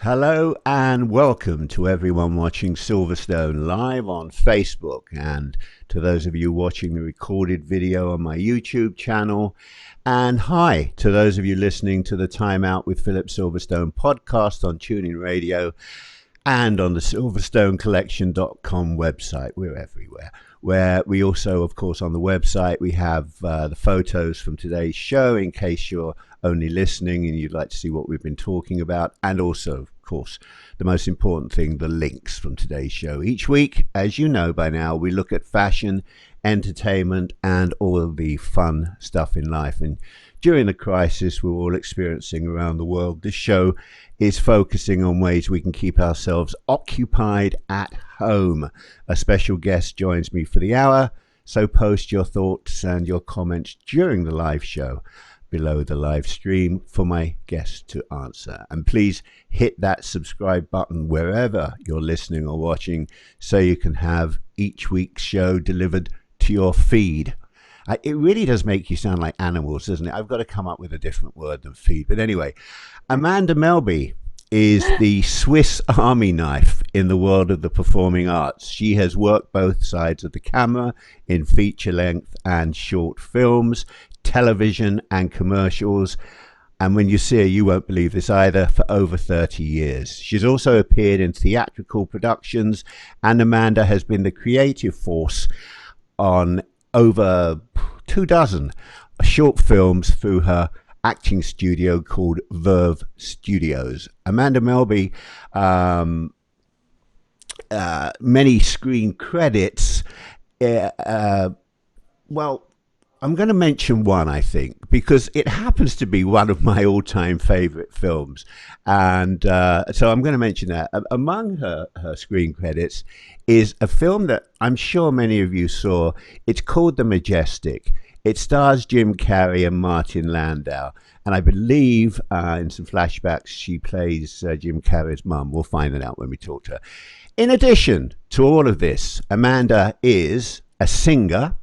Hello and welcome to everyone watching Silverstone live on Facebook, and to those of you watching the recorded video on my YouTube channel, and hi to those of you listening to the Time Out with Phillip Silverstone podcast on TuneIn Radio and on the silverstonecollection.com website. We're everywhere. Where we also, of course, on the website, we have the photos from today's show in case you're only listening and you'd like to see what we've been talking about. And also, of course, the most important thing, the links from today's show. Each week, as you know by now, we look at fashion, entertainment, and all of the fun stuff in life. And during the crisis we're all experiencing around the world, this show is focusing on ways we can keep ourselves occupied at home. A special guest joins me for the hour, so post your thoughts and your comments during the live show below the live stream for my guest to answer. And please hit that subscribe button wherever you're listening or watching so you can have each week's show delivered to your feed. It really does make you sound like animals, doesn't it? I've got to come up with a different word than feed. But anyway, Amanda Melby is the Swiss Army knife in the world of the performing arts. She has worked both sides of the camera in feature length and short films, television and commercials. And when you see her, you won't believe this either, for over 30 years. She's also appeared in theatrical productions, and Amanda has been the creative force on over 24 short films through her acting studio called Verve Studios. Amanda Melby, many screen credits. Well, I'm going to mention one, I think, because it happens to be one of my all-time favorite films. And so I'm going to mention that. Among her screen credits is a film that I'm sure many of you saw. It's called The Majestic. It stars Jim Carrey and Martin Landau. And I believe in some flashbacks, she plays Jim Carrey's mum. We'll find that out when we talk to her. In addition to all of this, Amanda is a singer,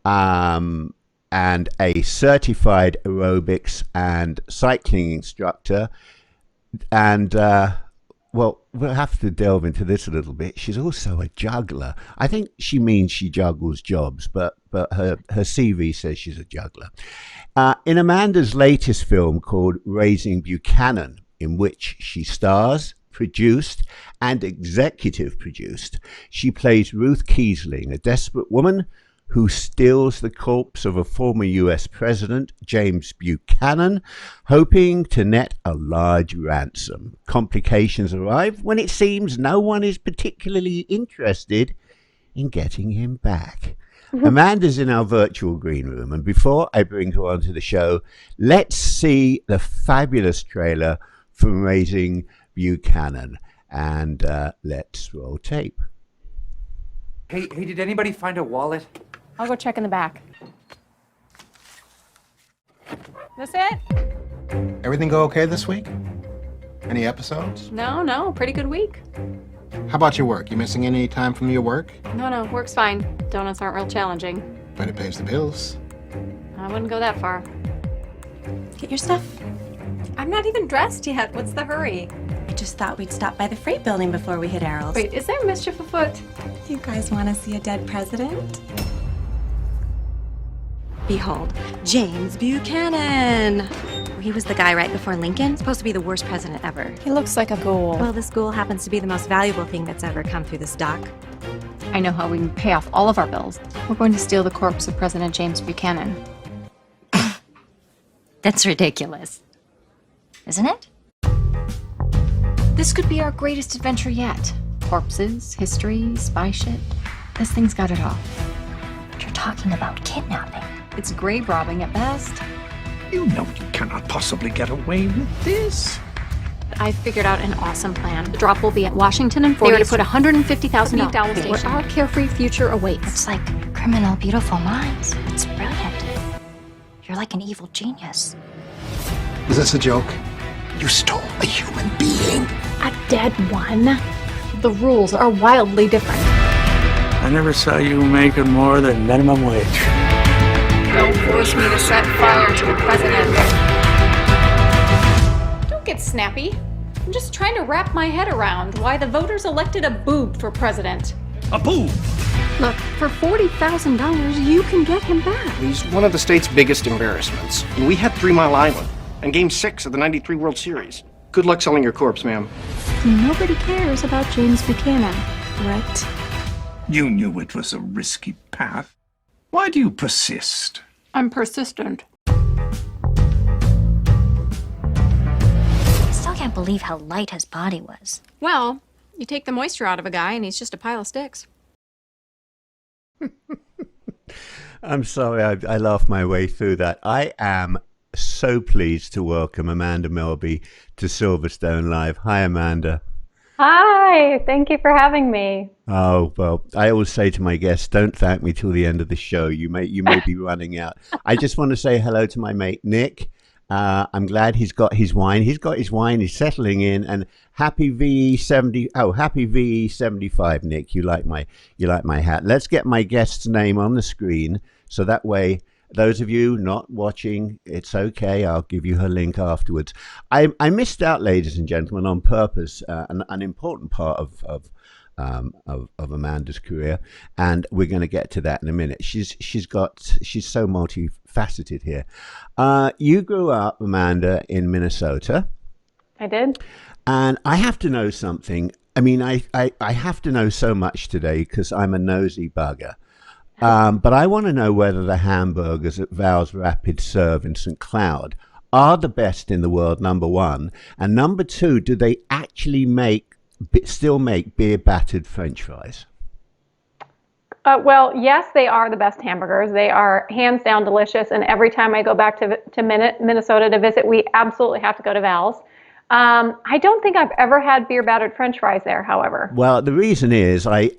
and a certified aerobics and cycling instructor. And, well, we'll have to delve into this a little bit. She's also a juggler. I think she means she juggles jobs, but her CV says she's a juggler. In Amanda's latest film called Raising Buchanan, in which she stars, produced, and executive produced, she plays Ruth Kiesling, a desperate woman who steals the corpse of a former US president, James Buchanan, hoping to net a large ransom. Complications arrive when it seems no one is particularly interested in getting him back. Amanda's in our virtual green room, and before I bring her onto the show, let's see the fabulous trailer from Raising Buchanan, and let's roll tape. Hey, did anybody find a wallet? I'll go check in the back. This it? Everything go okay this week? Any episodes? No, pretty good week. How about your work? You missing any time from your work? No, work's fine. Donuts aren't real challenging. But it pays the bills. I wouldn't go that far. Get your stuff. I'm not even dressed yet. What's the hurry? I just thought we'd stop by the freight building before we hit Errol's. Wait, is there mischief afoot? You guys want to see a dead president? Behold, James Buchanan. He was the guy right before Lincoln. Supposed to be the worst president ever. He looks like a ghoul. Well, this ghoul happens to be the most valuable thing that's ever come through this dock. I know how we can pay off all of our bills. We're going to steal the corpse of President James Buchanan. That's ridiculous. Isn't it? This could be our greatest adventure yet. Corpses, history, spy shit. This thing's got it all. But you're talking about kidnapping. It's grave robbing at best. You know you cannot possibly get away with this. I figured out an awesome plan. The drop will be at Washington and 40th. They to put $150,000 where our carefree future awaits. It's like Criminal Beautiful Minds. It's brilliant. You're like an evil genius. Is this a joke? You stole a human being. A dead one? The rules are wildly different. I never saw you making more than minimum wage. Don't force me to set fire to the president. Don't get snappy. I'm just trying to wrap my head around why the voters elected a boob for president. A boob! Look, for $40,000, you can get him back. He's one of the state's biggest embarrassments. And we had 3 Mile Island and Game 6 of the '93 World Series. Good luck selling your corpse, ma'am. Nobody cares about James Buchanan, right? You knew it was a risky path. Why do you persist? I'm persistent. I still can't believe how light his body was. Well, you take the moisture out of a guy and he's just a pile of sticks. I'm sorry, I laughed my way through that. I am so pleased to welcome Amanda Melby to Silverstone Live. Hi, Amanda. Hi, thank you for having me. Oh, well, I always say to my guests, don't thank me till the end of the show. You may be running out. I just want to say hello to my mate, Nick. I'm glad he's got his wine. He's got his wine. He's settling in. And happy VE70. Oh, happy VE75, Nick. You like my hat. Let's get my guest's name on the screen. So that way, those of you not watching, it's okay. I'll give you her link afterwards. I missed out, ladies and gentlemen, on purpose, an important part of Amanda's career, and we're going to get to that in a minute. She's so multifaceted here. You grew up, Amanda, in Minnesota. I did. And I have to know something. I mean, I have to know so much today because I'm a nosy bugger. But I want to know whether the hamburgers at Val's Rapid Serve in St. Cloud are the best in the world, number one. And number two, do they actually still make beer-battered French fries? Well, yes, they are the best hamburgers. They are hands down delicious. And every time I go back to Minnesota to visit, we absolutely have to go to Val's. I don't think I've ever had beer battered French fries there, however. Well, the reason is I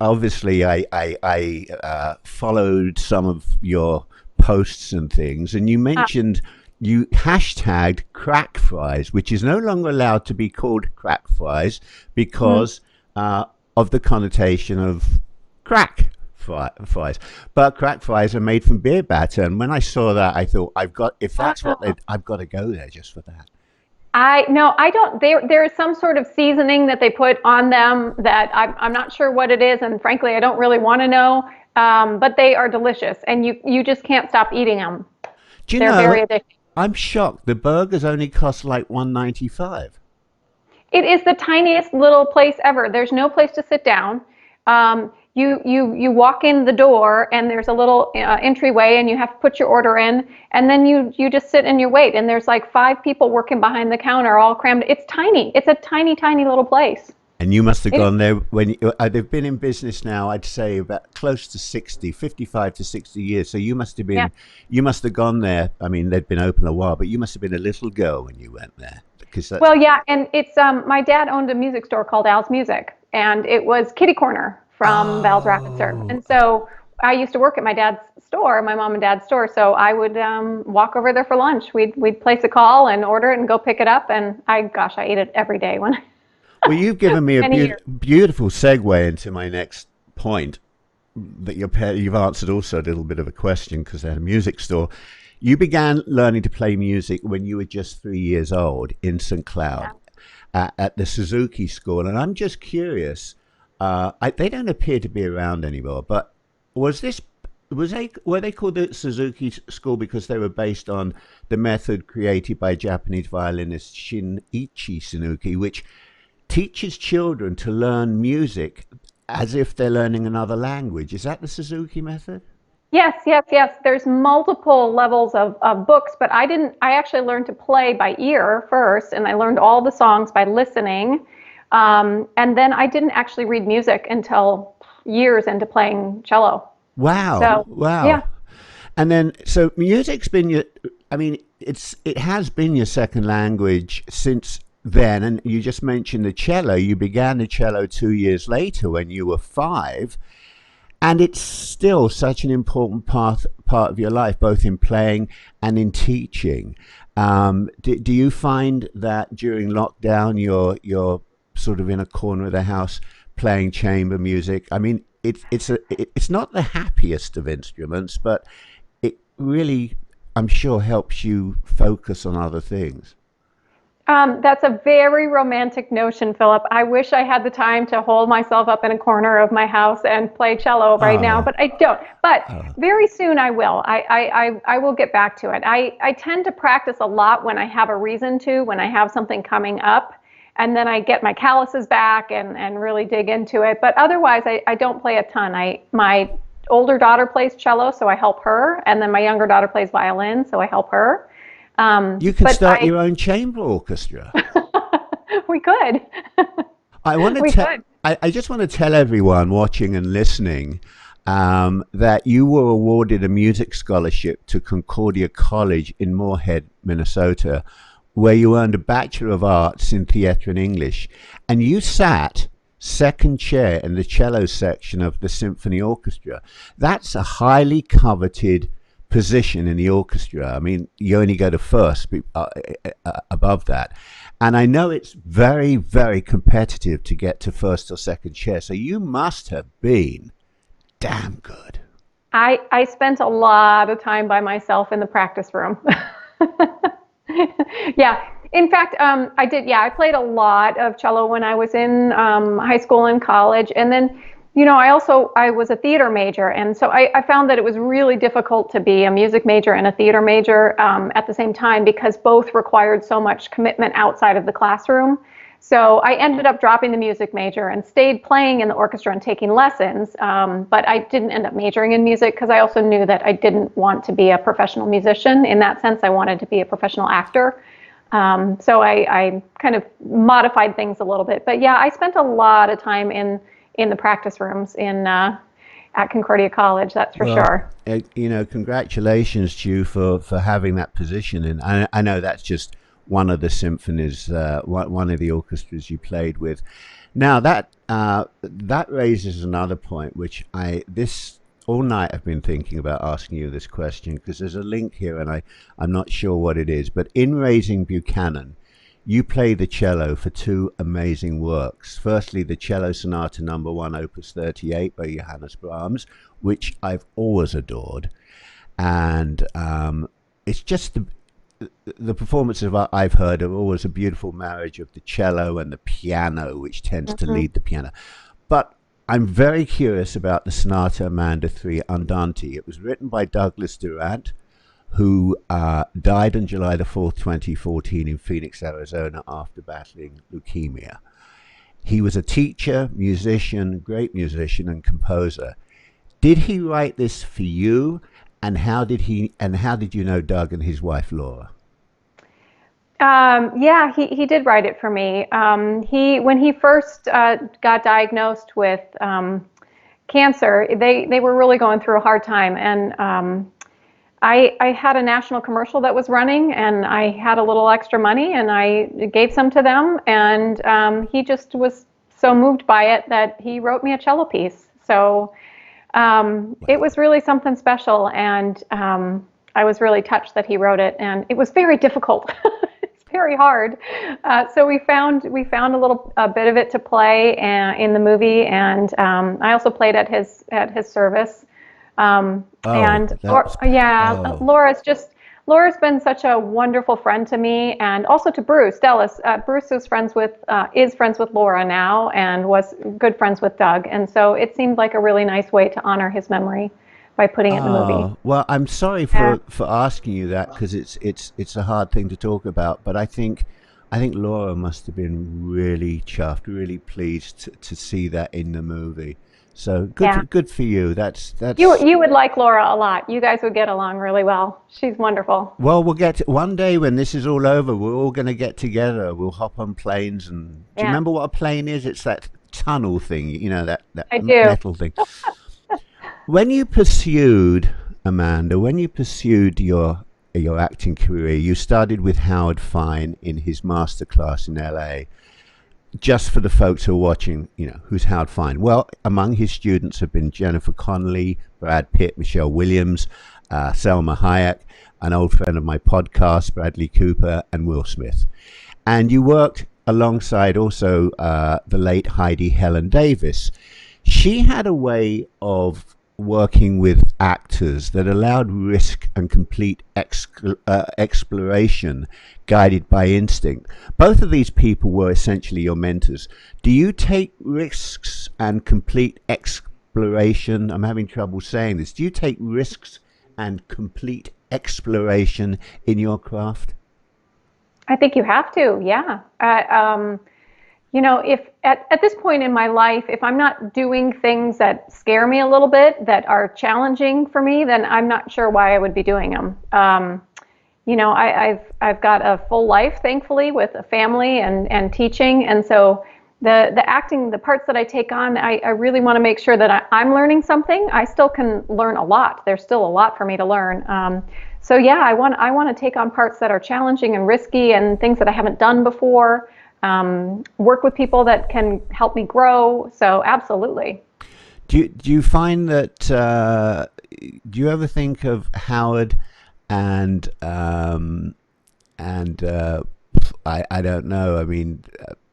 followed some of your posts and things, and you mentioned you hashtagged crack fries, which is no longer allowed to be called crack fries because of the connotation of crack fries. But crack fries are made from beer batter, and when I saw that, I thought, I've got to go there just for that. I don't. There is some sort of seasoning that they put on them that I'm not sure what it is, and frankly, I don't really want to know. But they are delicious, and you just can't stop eating them. They're very addictive. I'm shocked. The burgers only cost like $1.95. It is the tiniest little place ever. There's no place to sit down. You walk in the door and there's a little entryway and you have to put your order in, and then you just sit and you wait, and there's like 5 people working behind the counter all crammed. It's tiny. It's a tiny little place. And you must have gone there when they've been in business now, I'd say about close to 55 to 60 years. So you must have been, you must have gone there. I mean, they'd been open a while, but you must have been a little girl when you went there. Well, yeah, and it's my dad owned a music store called Al's Music, and it was kitty corner from Val's Rapid Serve. And so I used to work at my dad's store, my mom and dad's store. So I would walk over there for lunch. We'd place a call and order it and go pick it up. And I ate it every day when. Well, you've given me a beautiful segue into my next point. That you've answered also a little bit of a question because they had a music store. You began learning to play music when you were just 3 years old in St. Cloud at the Suzuki School. And I'm just curious. They don't appear to be around anymore, but were they called the Suzuki School because they were based on the method created by Japanese violinist Shinichi Suzuki, which teaches children to learn music as if they're learning another language? Is that the Suzuki method? Yes. There's multiple levels of books, but I actually learned to play by ear first, and I learned all the songs by listening. And then I didn't actually read music until years into playing cello. Wow. Wow. Yeah. And then, so music's been it has been your second language since then. And you just mentioned the cello. You began the cello 2 years later when you were 5. And it's still such an important part of your life, both in playing and in teaching. Do you find that during lockdown, you're sort of in a corner of the house playing chamber music? I mean, it's not the happiest of instruments, but it really, I'm sure, helps you focus on other things. That's a very romantic notion, Philip. I wish I had the time to hold myself up in a corner of my house and play cello right now, but I don't. But very soon I will. I will get back to it. I tend to practice a lot when I have a reason to, when I have something coming up, and then I get my calluses back and really dig into it. But otherwise, I don't play a ton. My older daughter plays cello, so I help her, and then my younger daughter plays violin, so I help her. You could start your own chamber orchestra. We could. I just want to tell everyone watching and listening that you were awarded a music scholarship to Concordia College in Moorhead, Minnesota, where you earned a Bachelor of Arts in Theatre and English. And you sat second chair in the cello section of the symphony orchestra. That's a highly coveted position in the orchestra. I mean, you only go to first above that. And I know it's very, very competitive to get to first or second chair. So you must have been damn good. I spent a lot of time by myself in the practice room. Yeah. In fact, I did. Yeah, I played a lot of cello when I was in high school and college. And then, I was a theater major. And so I found that it was really difficult to be a music major and a theater major at the same time, because both required so much commitment outside of the classroom. So I ended up dropping the music major and stayed playing in the orchestra and taking lessons. But I didn't end up majoring in music because I also knew that I didn't want to be a professional musician. In that sense, I wanted to be a professional actor. So I kind of modified things a little bit. But yeah, I spent a lot of time in the practice rooms at Concordia College, that's for sure. Congratulations to you for having that position. And I know that's just one of the symphonies, one of the orchestras you played with. Now that raises another point, which all night I've been thinking about asking you this question, because there's a link here and I'm not sure what it is. But in Raising Buchanan, you play the cello for two amazing works. Firstly, the Cello Sonata No. 1, Opus 38 by Johannes Brahms, which I've always adored. And it's just the performances I've heard are always a beautiful marriage of the cello and the piano, which tends to lead the piano. But I'm very curious about the Sonata Amanda 3 Andante. It was written by Douglas Durant, who died on July the 4th, 2014 in Phoenix, Arizona, after battling leukemia. He was a teacher, musician, great musician and composer. Did he write this for you? And how did you know Doug and his wife Laura? Yeah, he did write it for me. When he first got diagnosed with cancer, they were really going through a hard time, and I had a national commercial that was running, and I had a little extra money, and I gave some to them, and he just was so moved by it that he wrote me a cello piece. So it was really something special, and I was really touched that he wrote it, and it was very difficult. It's very hard. So we found a little bit of it to play in the movie, and I also played at his service. Laura's been such a wonderful friend to me, and also to Bruce Dellis. Bruce is friends with Laura now, and was good friends with Doug, and so it seemed like a really nice way to honor his memory by putting it in the movie. Well, I'm sorry for asking you that, because it's a hard thing to talk about, but I think Laura must have been really chuffed, really pleased to see that in the movie. So good for you. That's you would like Laura a lot. You guys would get along really well. She's wonderful. Well, we'll get to, one day when this is all over, we're all going to get together. We'll hop on planes, and do you remember what a plane is? It's that tunnel thing, that metal thing. When you pursued your acting career, you started with Howard Fine in his masterclass in LA. Just for the folks who are watching, who's Howard Fine? Well, among his students have been Jennifer Connelly, Brad Pitt, Michelle Williams, Selma Hayek, an old friend of my podcast, Bradley Cooper, and Will Smith. And you worked alongside also the late Heidi Helen Davis. She had a way of working with actors that allowed risk and complete exploration guided by instinct. Both of these people were essentially your mentors. Do you take risks and complete exploration? I'm having trouble saying this. Do you take risks and complete exploration in your craft? I think you have to, yeah. If at this point in my life, if I'm not doing things that scare me a little bit, that are challenging for me, then I'm not sure why I would be doing them. I've got a full life, thankfully, with a family and teaching, and so the acting, the parts that I take on, I really want to make sure that I'm learning something. I still can learn a lot. There's still a lot for me to learn. So yeah, I want to take on parts that are challenging and risky and things that I haven't done before. Work with people that can help me grow. So absolutely. Do you find that? Do you ever think of Howard and I don't know. I mean,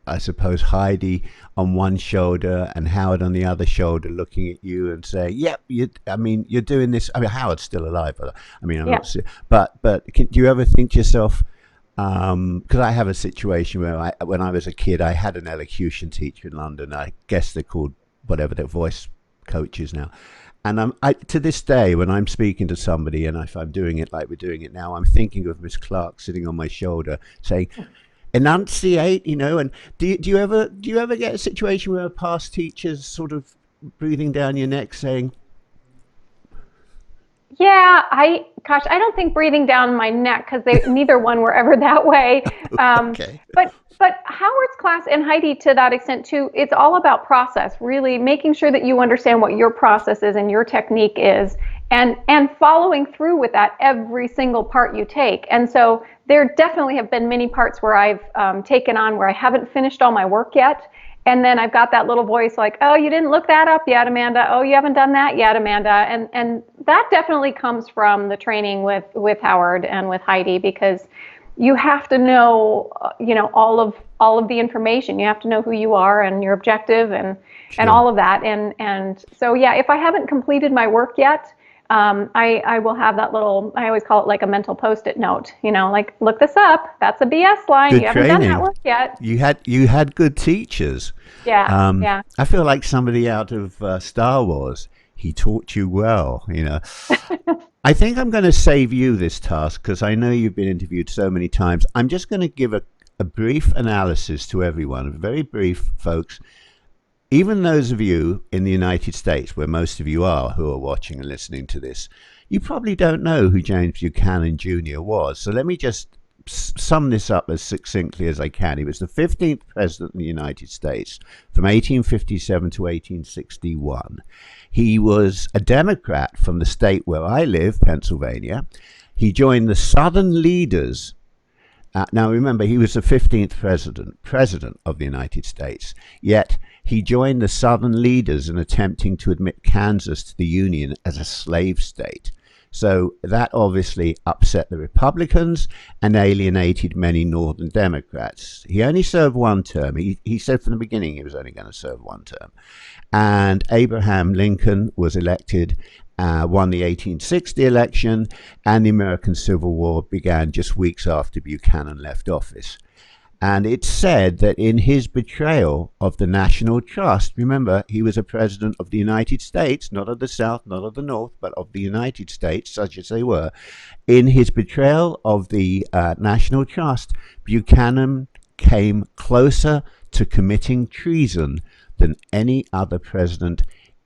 I suppose Heidi on one shoulder and Howard on the other shoulder, looking at you and saying, "Yep, you're doing this." I mean, Howard's still alive, but I mean, I'm not. But do you ever think to yourself? Because I have a situation where when I was a kid, I had an elocution teacher in London. I guess they're called whatever their voice coaches now. And to this day, when I'm speaking to somebody, and if I'm doing it like we're doing it now, I'm thinking of Miss Clark sitting on my shoulder saying, "Enunciate," And do you ever get a situation where a past teacher's sort of breathing down your neck saying? Yeah, I don't think breathing down my neck, because neither one were ever that way. Okay. But Howard's class and Heidi, to that extent too, it's all about process, really making sure that you understand what your process is and your technique is, and following through with that every single part you take. And so there definitely have been many parts where I've taken on where I haven't finished all my work yet. And then I've got that little voice like, "Oh, you didn't look that up yet, Amanda. Oh, you haven't done that yet, Amanda." And that definitely comes from the training with Howard and with Heidi, because you have to know, all of the information. You have to know who you are and your objective and all of that. And so, yeah, if I haven't completed my work yet, I will have that little, I always call it like a mental Post-it note, like, look this up. That's a BS line. Good you haven't training. done that work yet. You had good teachers. Yeah. Yeah. I feel like somebody out of Star Wars. He taught you well, I think I'm going to save you this task, because I know you've been interviewed so many times. I'm just going to give a brief analysis to everyone, very brief, folks. Even those of you in the United States, where most of you are who are watching and listening to this, you probably don't know who James Buchanan Jr. was. So let me just sum this up as succinctly as I can. He was the 15th president of the United States from 1857 to 1861. He was a Democrat from the state where I live, Pennsylvania. He joined the Southern leaders. Now remember, he was the 15th president of the United States, yet he joined the Southern leaders in attempting to admit Kansas to the Union as a slave state. So that obviously upset the Republicans and alienated many Northern Democrats. He only served one term. He said from the beginning he was only going to serve one term. And Abraham Lincoln was elected, won the 1860 election, and the American Civil War began just weeks after Buchanan left office. And it's said that in his betrayal of the national trust, remember, he was a president of the United States, not of the South, not of the North, but of the United States, such as they were. In his betrayal of the national trust, Buchanan came closer to committing treason than any other president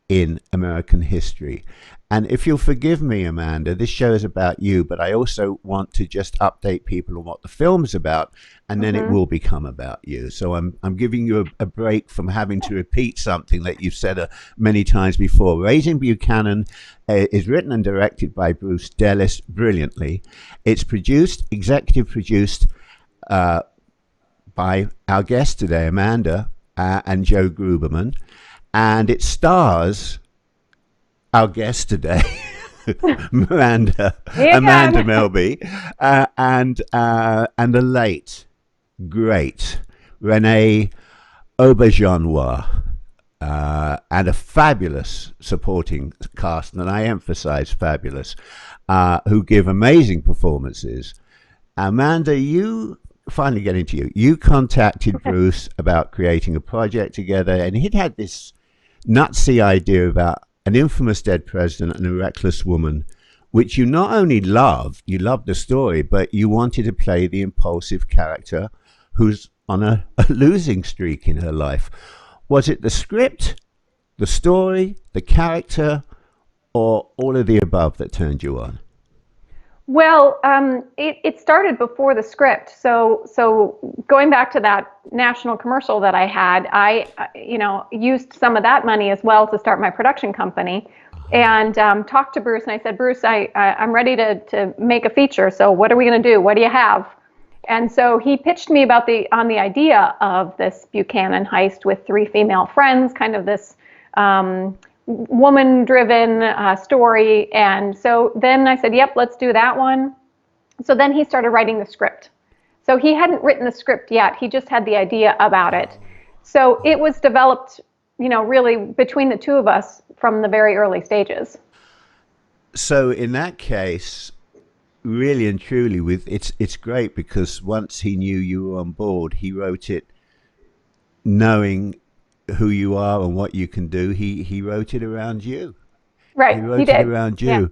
in American history. And if you'll forgive me, Amanda, this show is about you, but I also want to just update people on what the film's about, and then it will become about you. So I'm giving you a break from having to repeat something that you've said many times before. Raising Buchanan is written and directed by Bruce Delis brilliantly. It's executive produced by our guest today, Amanda, and Joe Gruberman, and it stars our guest today, Amanda Melby, and the late, great Renee Auberjonois. and a fabulous supporting cast, and I emphasize fabulous, who give amazing performances. Amanda, finally getting to you. You contacted Bruce about creating a project together, and he'd had this nutsy idea about an infamous dead president and a reckless woman, which you not only loved, you loved the story, but you wanted to play the impulsive character who's on a losing streak in her life. Was it the script, the story, the character, or all of the above that turned you on? Well, it started before the script. So going back to that national commercial that I had, I used some of that money as well to start my production company, and talked to Bruce. And I said, Bruce, I'm ready to make a feature. So what are we going to do? What do you have? And so he pitched me on the idea of this Buchanan heist with 3 female friends, kind of this woman-driven story. And so then I said, yep, let's do that one. So then he started writing the script. So he hadn't written the script yet. He just had the idea about it. So it was developed, really between the two of us from the very early stages. So in that case, really and truly, it's great because once he knew you were on board, he wrote it knowing who you are and what you can do. He wrote it around you. Right. He wrote it around you.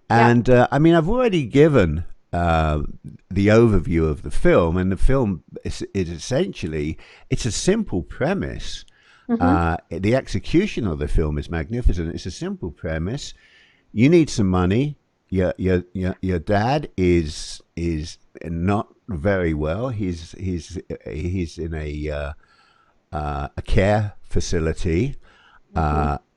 Yeah. And I've already given the overview of the film, and the film is essentially, it's a simple premise. Mm-hmm. The execution of the film is magnificent. It's a simple premise. You need some money. Your dad is not very well. He's in a care facility. Then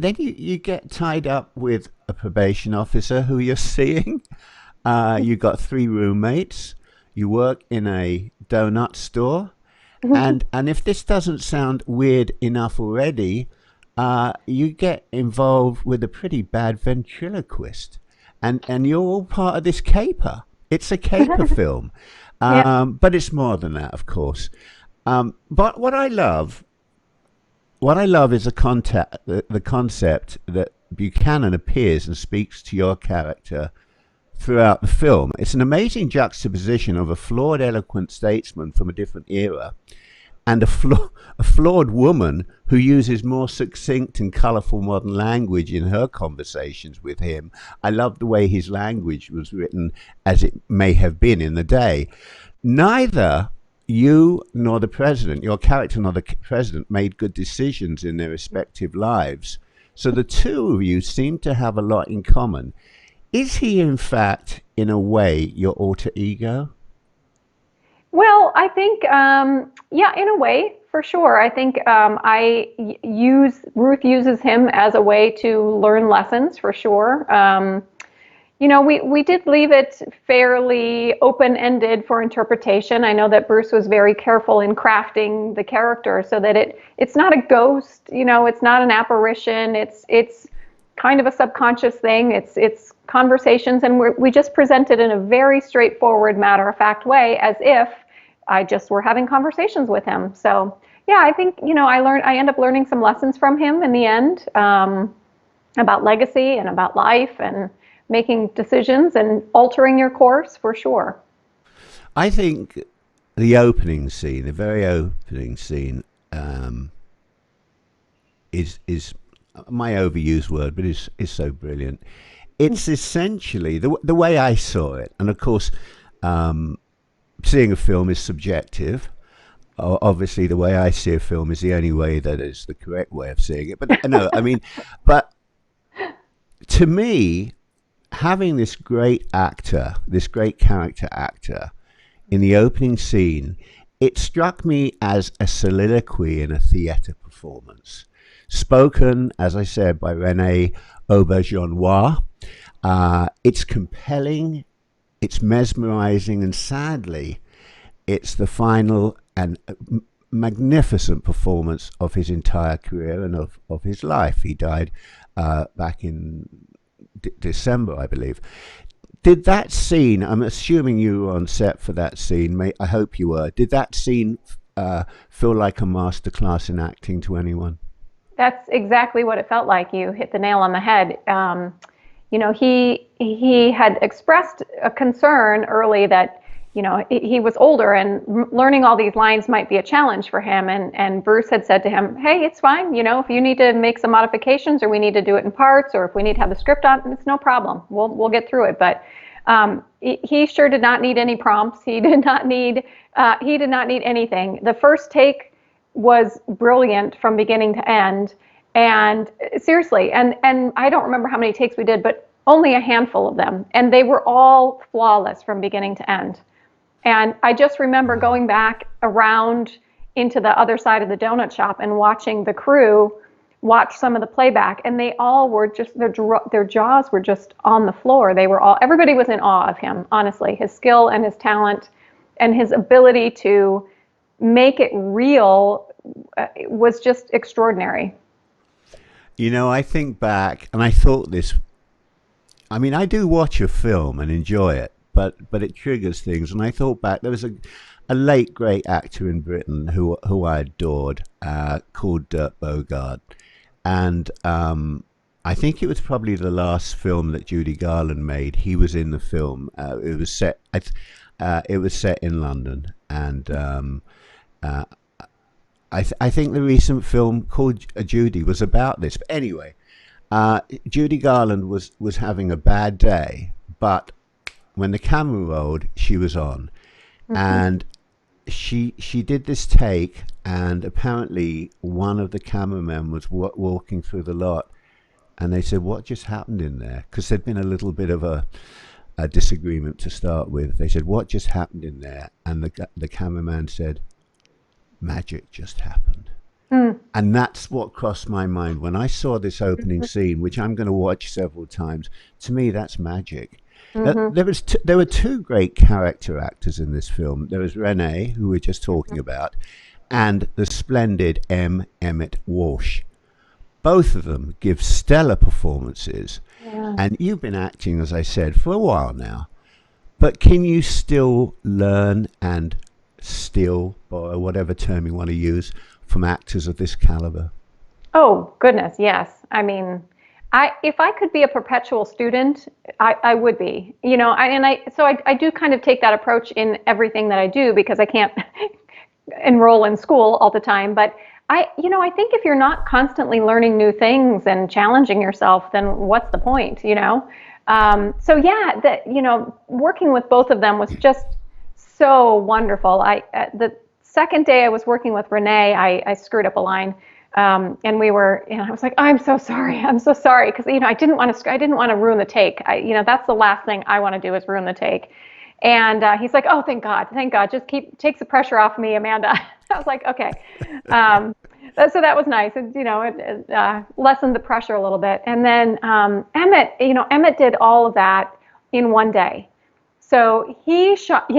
you get tied up with a probation officer who you're seeing. You got 3 roommates. You work in a donut store, and if this doesn't sound weird enough already, you get involved with a pretty bad ventriloquist, and you're all part of this caper. It's a caper film, but it's more than that, of course. But what I love is the concept that Buchanan appears and speaks to your character throughout the film. It's an amazing juxtaposition of a flawed, eloquent statesman from a different era and a flawed woman who uses more succinct and colorful modern language in her conversations with him. I love the way his language was written as it may have been in the day. Neither you nor the president, your character nor the president, made good decisions in their respective lives. So the two of you seem to have a lot in common. Is he, in fact, in a way, your alter ego? Well, I think, in a way, for sure. I think Ruth uses him as a way to learn lessons, for sure. We did leave it fairly open-ended for interpretation. I know that Bruce was very careful in crafting the character so that it's not a ghost, it's not an apparition. It's kind of a subconscious thing. It's conversations, and we just present it in a very straightforward, matter-of-fact way, as if I just were having conversations with him. So yeah, I think I end up learning some lessons from him in the end, about legacy and about life and making decisions and altering your course, for sure. I think the opening scene, the very opening scene, is my overused word, but is so brilliant. It's essentially the way I saw it, and of course, seeing a film is subjective. Obviously, the way I see a film is the only way that is the correct way of seeing it. But no, but to me, having this great actor, this great character actor in the opening scene, it struck me as a soliloquy in a theatre performance, spoken, as I said, by René Auberjonois. It's compelling, it's mesmerizing, and sadly, it's the final and magnificent performance of his entire career and of his life. He died back in December, I believe. Did that scene, I'm assuming you were on set for that scene, I hope you were, did that scene feel like a masterclass in acting to anyone? That's exactly what it felt like. You hit the nail on the head. He had expressed a concern early that, he was older and learning all these lines might be a challenge for him. And Bruce had said to him, hey, it's fine. If you need to make some modifications or we need to do it in parts or if we need to have the script on, it's no problem. We'll get through it. But he sure did not need any prompts. He did not need anything. The first take was brilliant from beginning to end. And seriously, and I don't remember how many takes we did, but only a handful of them. And they were all flawless from beginning to end. And I just remember going back around into the other side of the donut shop and watching the crew watch some of the playback, and they all were just, their jaws were just on the floor. Everybody was in awe of him, honestly. His skill and his talent and his ability to make it real was just extraordinary. I think back, and I thought this, I do watch a film and enjoy it, but it triggers things. And I thought back, there was a late great actor in Britain who I adored, called Dirk Bogarde. And I think it was probably the last film that Judy Garland made. He was in the film. It was set in London, and I think the recent film called Judy was about this. But anyway, Judy Garland was having a bad day, but when the camera rolled, she was on. Mm-hmm. And she did this take, and apparently one of the cameramen was walking through the lot, and they said, what just happened in there? Because there'd been a little bit of a disagreement to start with. They said, what just happened in there? And the cameraman said, magic just happened. And that's what crossed my mind when I saw this opening scene, which I'm going to watch several times. To me, that's magic. There were two great character actors in this film. There was Renee, who we were just talking about, and the splendid M. Emmett Walsh. Both of them give stellar performances. Yeah. And you've been acting, as I said, for a while now. But can you still learn and steal, or whatever term you want to use, from actors of this caliber? Oh, goodness, yes. If I could be a perpetual student, I would be. I do kind of take that approach in everything that I do, because I can't enroll in school all the time. But I think if you're not constantly learning new things and challenging yourself, then what's the point? Working with both of them was just so wonderful. The second day I was working with Renee, I screwed up a line. And we were, I was like, I'm so sorry, because I didn't want to ruin the take. That's the last thing I want to do, is ruin the take. And he's like, oh, thank God, just takes the pressure off me, Amanda. I was like, okay. So that was nice. It lessened the pressure a little bit. And then Emmett did all of that in one day. So he shot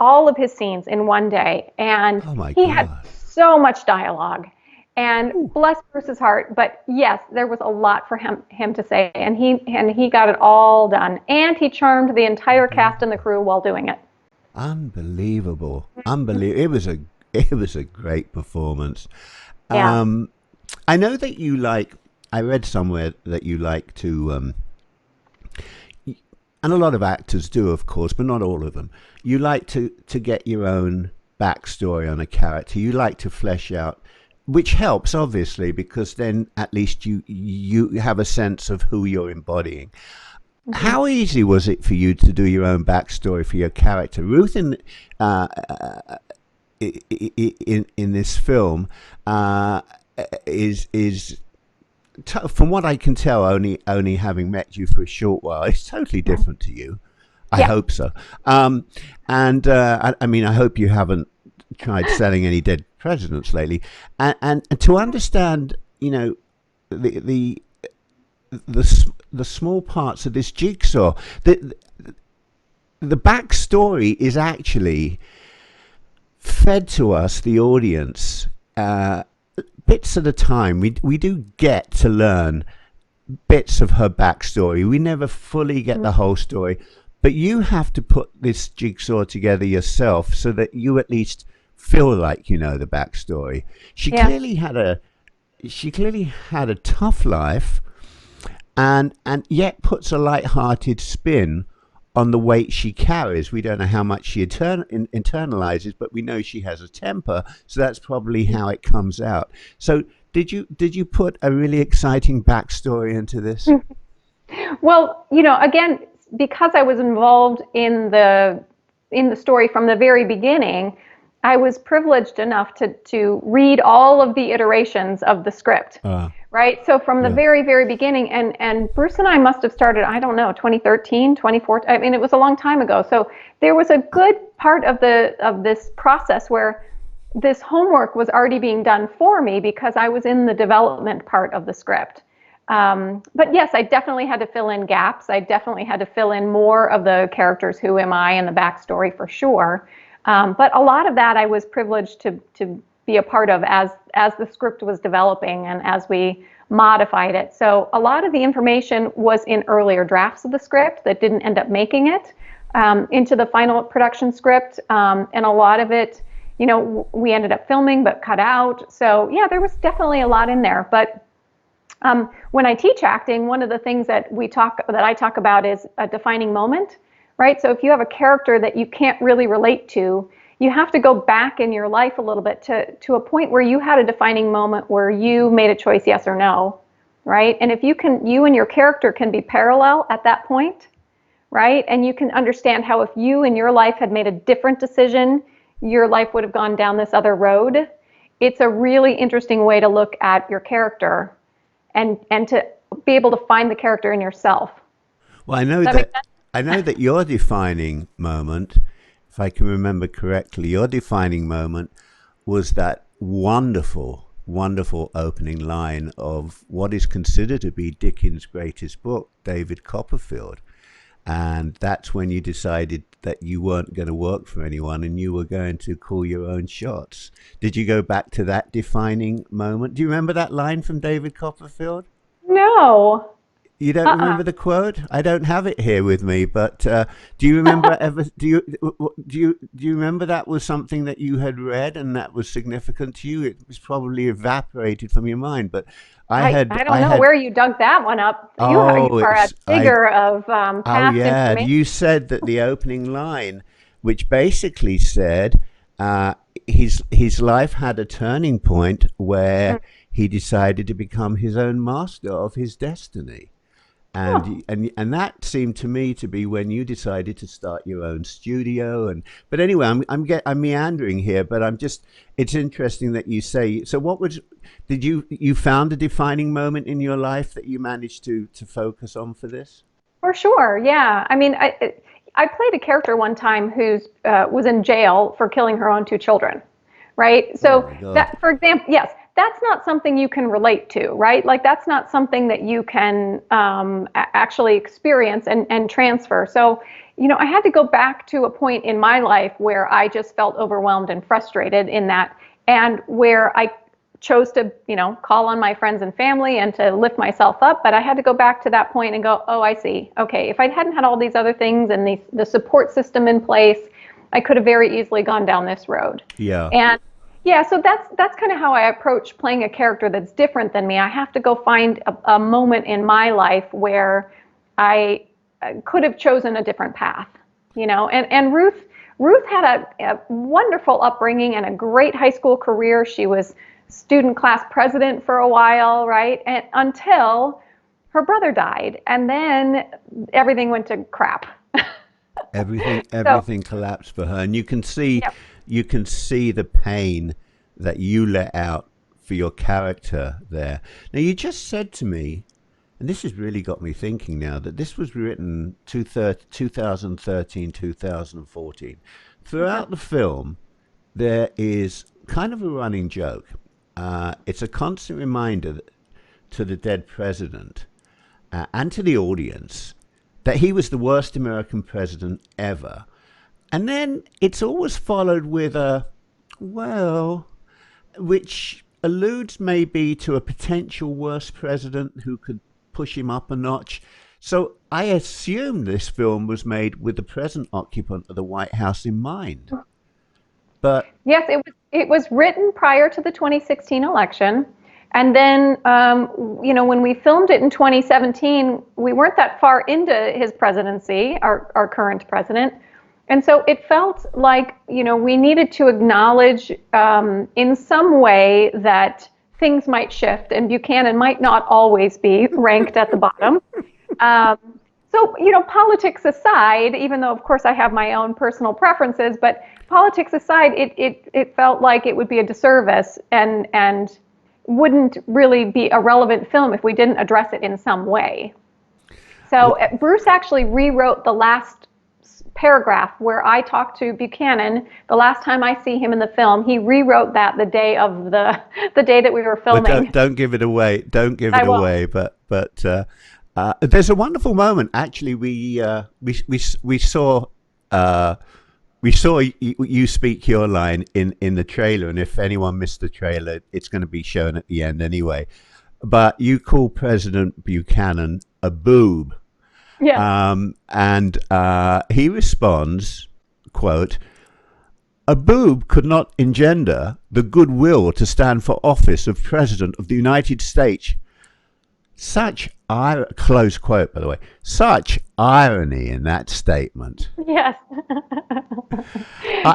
all of his scenes in one day, and he had so much dialogue, and bless Bruce's heart, but yes, there was a lot for him to say, and he got it all done, and he charmed the entire cast and the crew while doing it. Unbelievable. It was a great performance. Yeah. I know that I read somewhere that you like to, and a lot of actors do, of course, but not all of them. You like to get your own backstory on a character. You like to flesh out, which helps, obviously, because then at least you have a sense of who you're embodying. Mm-hmm. How easy was it for you to do your own backstory for your character? Ruth in this film is from what I can tell, only having met you for a short while, it's totally different to you. I hope so. I hope you haven't tried selling any dead presidents lately. And to understand, the small parts of this jigsaw, the backstory is actually fed to us, the audience, bits at a time. We do get to learn bits of her backstory. We never fully get the whole story. but you have to put this jigsaw together yourself so that you at least feel like you know the backstory. She clearly had a tough life, and yet puts a light-hearted spin on the weight she carries. We don't know how much she internalizes, but we know she has a temper, so that's probably how it comes out. So did you put a really exciting backstory into this? Well, again, because I was involved in the story from the very beginning, I was privileged enough to read all of the iterations of the script. Right? So from the very, very beginning, and Bruce and I must have started, I don't know, 2013, 2014. I mean, it was a long time ago. So there was a good part of this process where this homework was already being done for me because I was in the development part of the script. But yes, I definitely had to fill in gaps. I definitely had to fill in more of the characters, who am I, and the backstory for sure. But a lot of that I was privileged to be a part of as the script was developing and as we modified it. So a lot of the information was in earlier drafts of the script that didn't end up making it into the final production script. And a lot of it, we ended up filming but cut out. So yeah, there was definitely a lot in there. But when I teach acting, one of the things that I talk about is a defining moment, right? So if you have a character that you can't really relate to, you have to go back in your life a little bit to a point where you had a defining moment where you made a choice, yes or no, right? And if you and your character can be parallel at that point, right? And you can understand how if you in your life had made a different decision, your life would have gone down this other road. It's a really interesting way to look at your character and to be able to find the character in yourself. Well, I know that your defining moment, if I can remember correctly, your defining moment was that wonderful, wonderful opening line of what is considered to be Dickens' greatest book, David Copperfield. And that's when you decided that you weren't going to work for anyone and you were going to call your own shots. Did you go back to that defining moment? Do you remember that line from David Copperfield? No. You don't remember the quote? I don't have it here with me, but do you remember do you remember that was something that you had read and that was significant to you? It was probably evaporated from your mind, but I don't know where you dug that one up. You are a digger of past information. You said that the opening line, which basically said his life had a turning point where he decided to become his own master of his destiny. And that seemed to me to be when you decided to start your own studio. But anyway, I'm meandering here, but it's interesting that you say. So did you found a defining moment in your life that you managed to focus on for this? For sure, yeah. I mean, I played a character one time who was in jail for killing her own two children, right? So that, for example, yes. That's not something you can relate to, right? Like that's not something that you can actually experience and transfer. So, I had to go back to a point in my life where I just felt overwhelmed and frustrated in that, and where I chose to, call on my friends and family and to lift myself up. But I had to go back to that point and go, oh, I see. Okay, if I hadn't had all these other things and the support system in place, I could have very easily gone down this road. Yeah. And yeah, so that's kind of how I approach playing a character that's different than me. I have to go find a moment in my life where I could have chosen a different path, And Ruth had a wonderful upbringing and a great high school career. She was student class president for a while, right? And until her brother died, and then everything went to crap. Everything collapsed for her, and you can see. Yep. You can see the pain that you let out for your character there. Now, you just said to me, and this has really got me thinking now, that this was written 2013, 2014. Throughout the film, there is kind of a running joke. It's a constant reminder to the dead president and to the audience that he was the worst American president ever. And then it's always followed with which alludes maybe to a potential worse president who could push him up a notch. So I assume this film was made with the present occupant of the White House in mind. But Yes, it was written prior to the 2016 election. And then, when we filmed it in 2017, we weren't that far into his presidency, our current president. And so it felt like, we needed to acknowledge in some way that things might shift and Buchanan might not always be ranked at the bottom. So, politics aside, even though, of course, I have my own personal preferences, but politics aside, it felt like it would be a disservice and wouldn't really be a relevant film if we didn't address it in some way. So Bruce actually rewrote the last paragraph where I talked to Buchanan the last time I see him in the film. He rewrote that the day of the day that we were filming. But don't give it away. Don't give it away. But there's a wonderful moment. Actually, we saw you speak your line in the trailer, and if anyone missed the trailer, it's going to be shown at the end anyway. But you call President Buchanan a boob. Yeah. And he responds, quote, "A boob could not engender the goodwill to stand for office of President of the United States." Close quote, by the way. Such irony in that statement. Yes.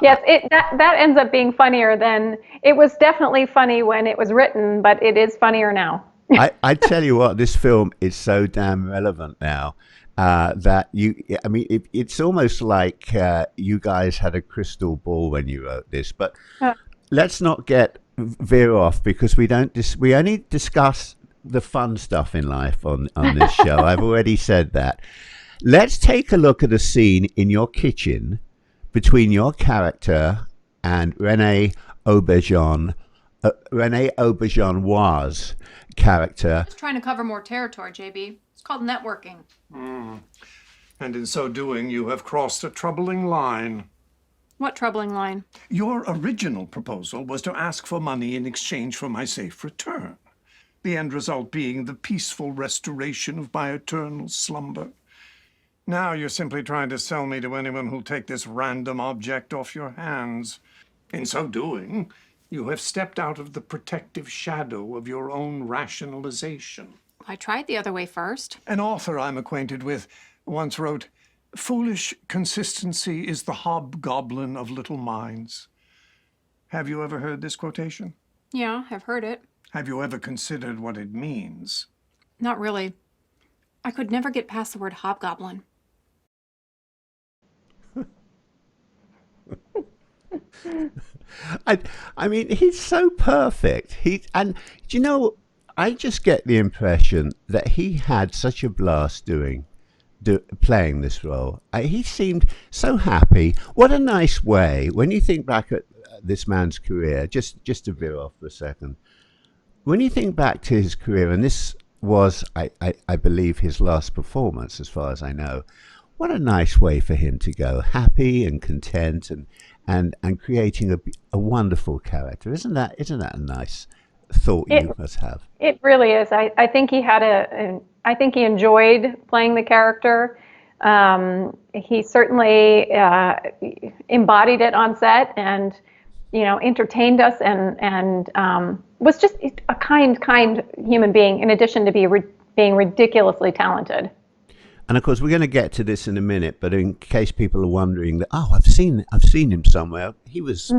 Yes, that ends up being funnier than, it was definitely funny when it was written, but it is funnier now. I tell you what, this film is so damn relevant now that it's almost like you guys had a crystal ball when you wrote this. But let's not veer off, because we only discuss the fun stuff in life on this show. I've already said that. Let's take a look at a scene in your kitchen between your character and Renee Auberjonois' character. Just trying to cover more territory, JB. It's called networking. And in so doing, you have crossed a troubling line. What troubling line? Your original proposal was to ask for money in exchange for my safe return. The end result being the peaceful restoration of my eternal slumber. Now you're simply trying to sell me to anyone who'll take this random object off your hands. In so doing, you have stepped out of the protective shadow of your own rationalization. I tried the other way first. An author I'm acquainted with once wrote, "Foolish consistency is the hobgoblin of little minds." Have you ever heard this quotation? Yeah, I've heard it. Have you ever considered what it means? Not really. I could never get past the word hobgoblin. I mean, he's so perfect. I just get the impression that he had such a blast playing this role. He seemed so happy. What a nice way, when you think back at this man's career, just to veer off for a second, when you think back to his career, and this was, I believe, his last performance, as far as I know, what a nice way for him to go, happy and content and creating a wonderful character. Isn't that a nice thought you must have? It really is. I think he had I think he enjoyed playing the character. He certainly embodied it on set, and entertained us, and was just a kind human being, in addition to being ridiculously talented. And of course, we're going to get to this in a minute, but in case people are wondering that, I've seen him somewhere. His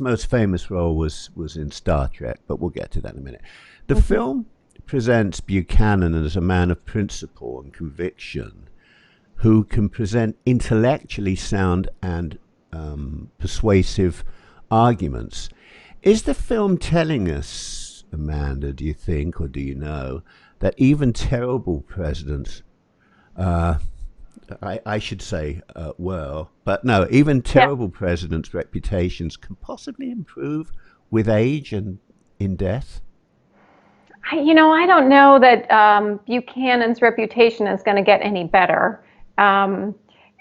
most famous role was in Star Trek, but we'll get to that in a minute. The film presents Buchanan as a man of principle and conviction, who can present intellectually sound and persuasive arguments. Is the film telling us, Amanda, do you think, or do you know, that even terrible presidents, I should say, but no, even terrible presidents' reputations can possibly improve with age and in death? I don't know that Buchanan's reputation is going to get any better. And,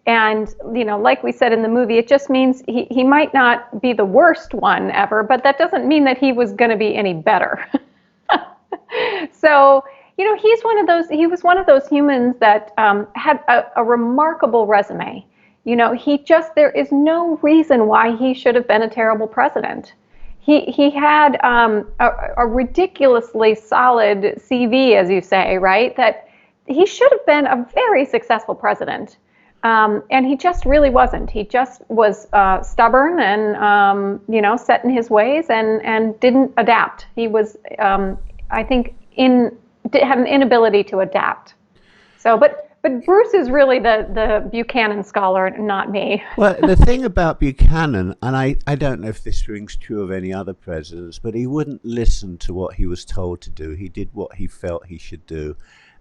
like we said in the movie, it just means he might not be the worst one ever, but that doesn't mean that he was going to be any better. So, you know, he was one of those humans that had a remarkable resume. You know, there is no reason why he should have been a terrible president. He had a ridiculously solid CV, as you say, right? That he should have been a very successful president. And he just really wasn't. He just was stubborn and, you know, set in his ways and didn't adapt. He was, I think, had an inability to adapt. So, but Bruce is really the Buchanan scholar, not me. Well, the thing about Buchanan, and I don't know if this rings true of any other presidents, but he wouldn't listen to what he was told to do. He did what he felt he should do,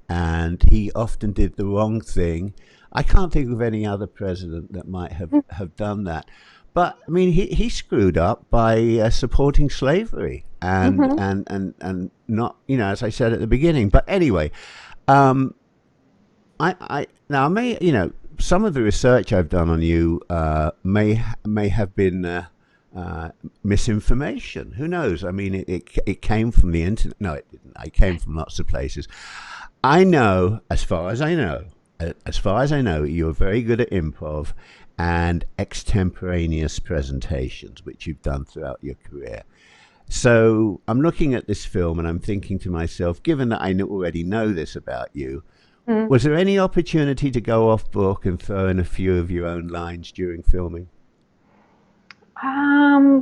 and he often did the wrong thing. I can't think of any other president that might have done that. But I mean, he screwed up by supporting slavery and not, you know, as I said at the beginning. But anyway, I now may, you know, some of the research I've done on you may have been misinformation. Who knows? I mean, it came from the internet. No, it didn't. It came from lots of places. I know, as far as I know, you're very good at improv and extemporaneous presentations, which you've done throughout your career. So I'm looking at this film and I'm thinking to myself, given that I already know this about you, was there any opportunity to go off book and throw in a few of your own lines during filming?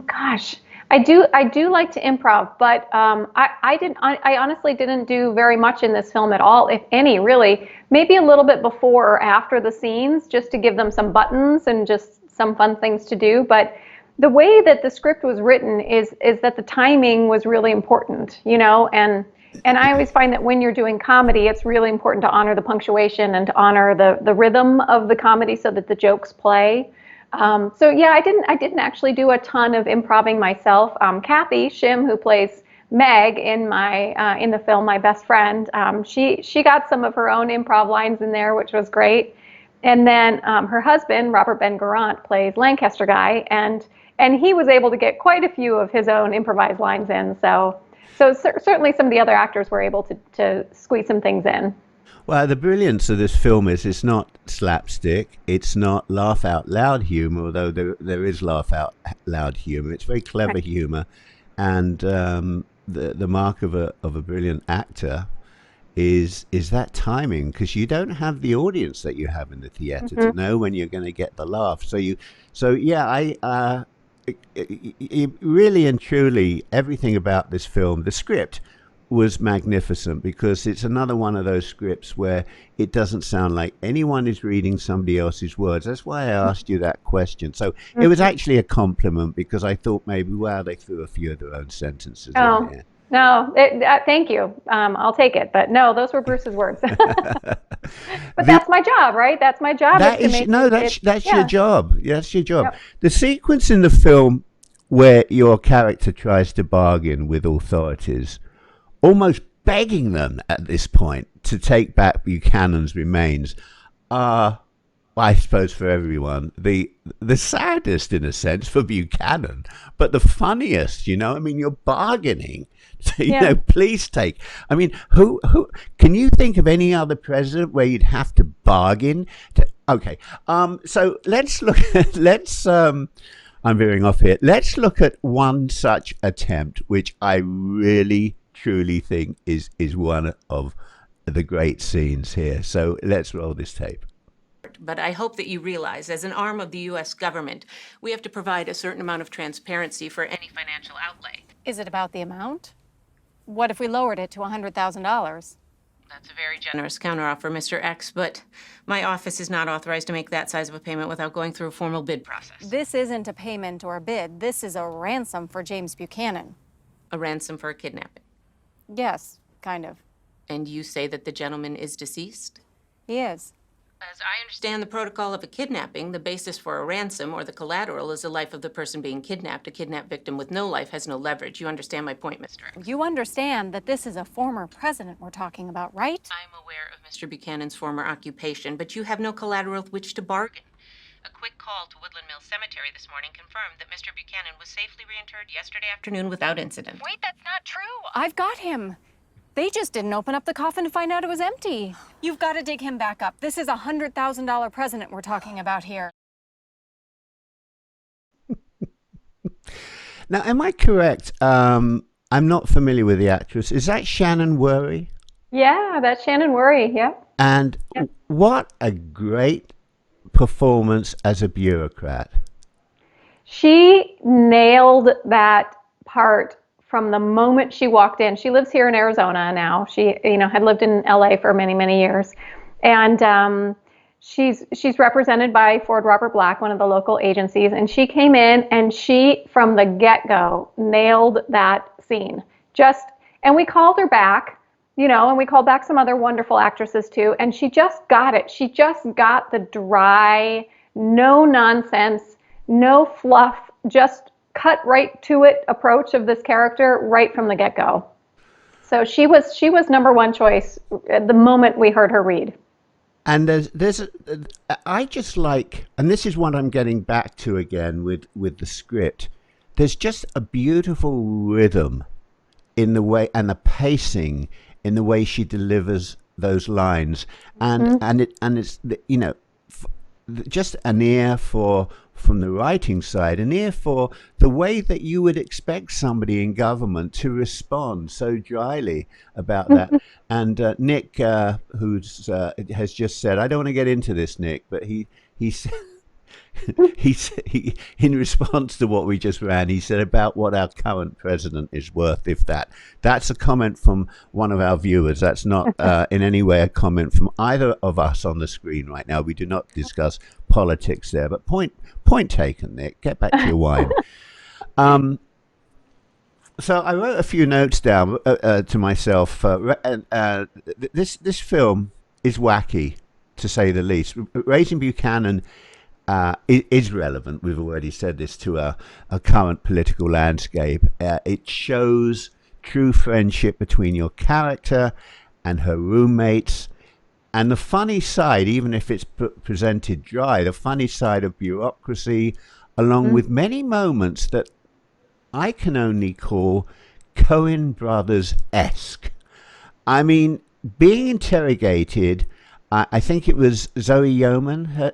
Gosh, I do like to improv, but I honestly didn't do very much in this film at all, if any, really. Maybe a little bit before or after the scenes, just to give them some buttons and just some fun things to do. But the way that the script was written is that the timing was really important, you know, and I always find that when you're doing comedy, it's really important to honor the punctuation and to honor the rhythm of the comedy so that the jokes play. So yeah, I didn't actually do a ton of improvising myself. Kathy Shim, who plays Meg in the film, my best friend, she got some of her own improv lines in there, which was great. And then her husband, Robert Ben Garant, plays Lancaster Guy, and he was able to get quite a few of his own improvised lines in. So certainly some of the other actors were able to squeeze some things in. Well, the brilliance of this film is it's not slapstick, it's not laugh out loud humor, although there is laugh out loud humor. It's very clever humor, and the mark of a brilliant actor is that timing, because you don't have the audience that you have in the theater to know when you're going to get the laugh. So yeah, really and truly, everything about this film, the script was magnificent, because it's another one of those scripts where it doesn't sound like anyone is reading somebody else's words. That's why I asked you that question. So it was actually a compliment, because I thought maybe, wow, they threw a few of their own sentences in there. No, thank you. I'll take it. But no, those were Bruce's words. But that's my job, right? That's my job. That's your job. That's your job. Yep. The sequence in the film where your character tries to bargain with authorities, almost begging them at this point to take back Buchanan's remains, are, I suppose for everyone, the saddest in a sense for Buchanan, but the funniest, you know. I mean, you're bargaining. So, you know, please take. I mean, who can you think of any other president where you'd have to bargain? Okay, so let's look at, I'm veering off here. Let's look at one such attempt, which I really truly think is one of the great scenes here. So let's roll this tape. But I hope that you realize, as an arm of the U.S. government, we have to provide a certain amount of transparency for any financial outlay. Is it about the amount? What if we lowered it to $100,000? That's a very generous counteroffer, Mr. X, but my office is not authorized to make that size of a payment without going through a formal bid process. This isn't a payment or a bid. This is a ransom for James Buchanan. A ransom for a kidnapping? Yes, kind of. And you say that the gentleman is deceased? He is. As I understand the protocol of a kidnapping, the basis for a ransom or the collateral is the life of the person being kidnapped. A kidnapped victim with no life has no leverage. You understand my point, Mr. X? You understand that this is a former president we're talking about, right? I'm aware of Mr. Buchanan's former occupation, but you have no collateral with which to bargain. A quick call to Woodland Mills Cemetery this morning confirmed that Mr. Buchanan was safely reinterred yesterday afternoon without incident. Wait, that's not true. I've got him. They just didn't open up the coffin to find out it was empty. You've got to dig him back up. This is a $100,000 president we're talking about here. Now, am I correct? I'm not familiar with the actress. Is that Shannon Worry? Yeah, that's Shannon Worry. Yeah. And what a great performance as a bureaucrat. She nailed that part from the moment she walked in. She lives here in Arizona now. She, had lived in LA for many, many years. And she's represented by Ford Robert Black, one of the local agencies. And she came in and she, from the get-go, nailed that scene. And we called her back, and we called back some other wonderful actresses too. And she just got it. She just got the dry, no nonsense, no fluff, just cut right to it approach of this character right from the get-go. So she was number one choice at the moment we heard her read. And I just like, and this is what I'm getting back to again with the script. There's just a beautiful rhythm in the way, and the pacing in the way she delivers those lines, and it's just an ear from the writing side, an ear for the way that you would expect somebody in government to respond so dryly about that. And Nick, has just said, I don't want to get into this, Nick, but he in response to what we just ran, he said about what our current president is worth, if that. That's a comment from one of our viewers. That's not in any way a comment from either of us on the screen right now. We do not discuss politics there. But point taken, Nick. Get back to your wine. So I wrote a few notes down to myself. This film is wacky, to say the least. Raising Buchanan is relevant. We've already said this to a current political landscape. It shows true friendship between your character and her roommates, and the funny side, even if it's presented dry, the funny side of bureaucracy, along with many moments that I can only call Coen Brothers-esque. I mean, being interrogated, I think it was Zoe Yeoman.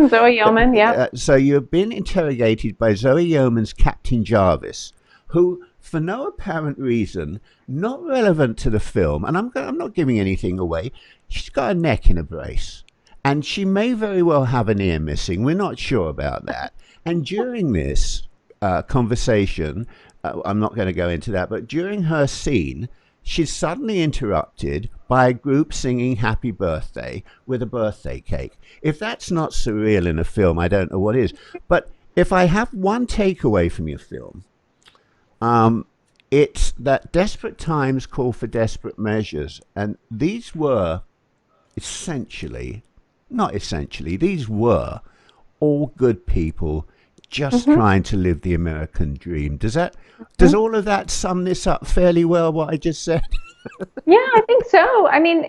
Zoe Yeoman, yeah. So you've been interrogated by Zoe Yeoman's Captain Jarvis, who, for no apparent reason, not relevant to the film, and I'm not giving anything away, she's got a neck in a brace. And she may very well have an ear missing. We're not sure about that. And during this conversation, I'm not going to go into that, but during her scene, she's suddenly interrupted by a group singing Happy Birthday with a birthday cake. If that's not surreal in a film, I don't know what is. But if I have one takeaway from your film, it's that desperate times call for desperate measures. And these were these were all good people just trying to live the American dream. Does all of that sum this up fairly well, what I just said? Yeah, I think so. I mean,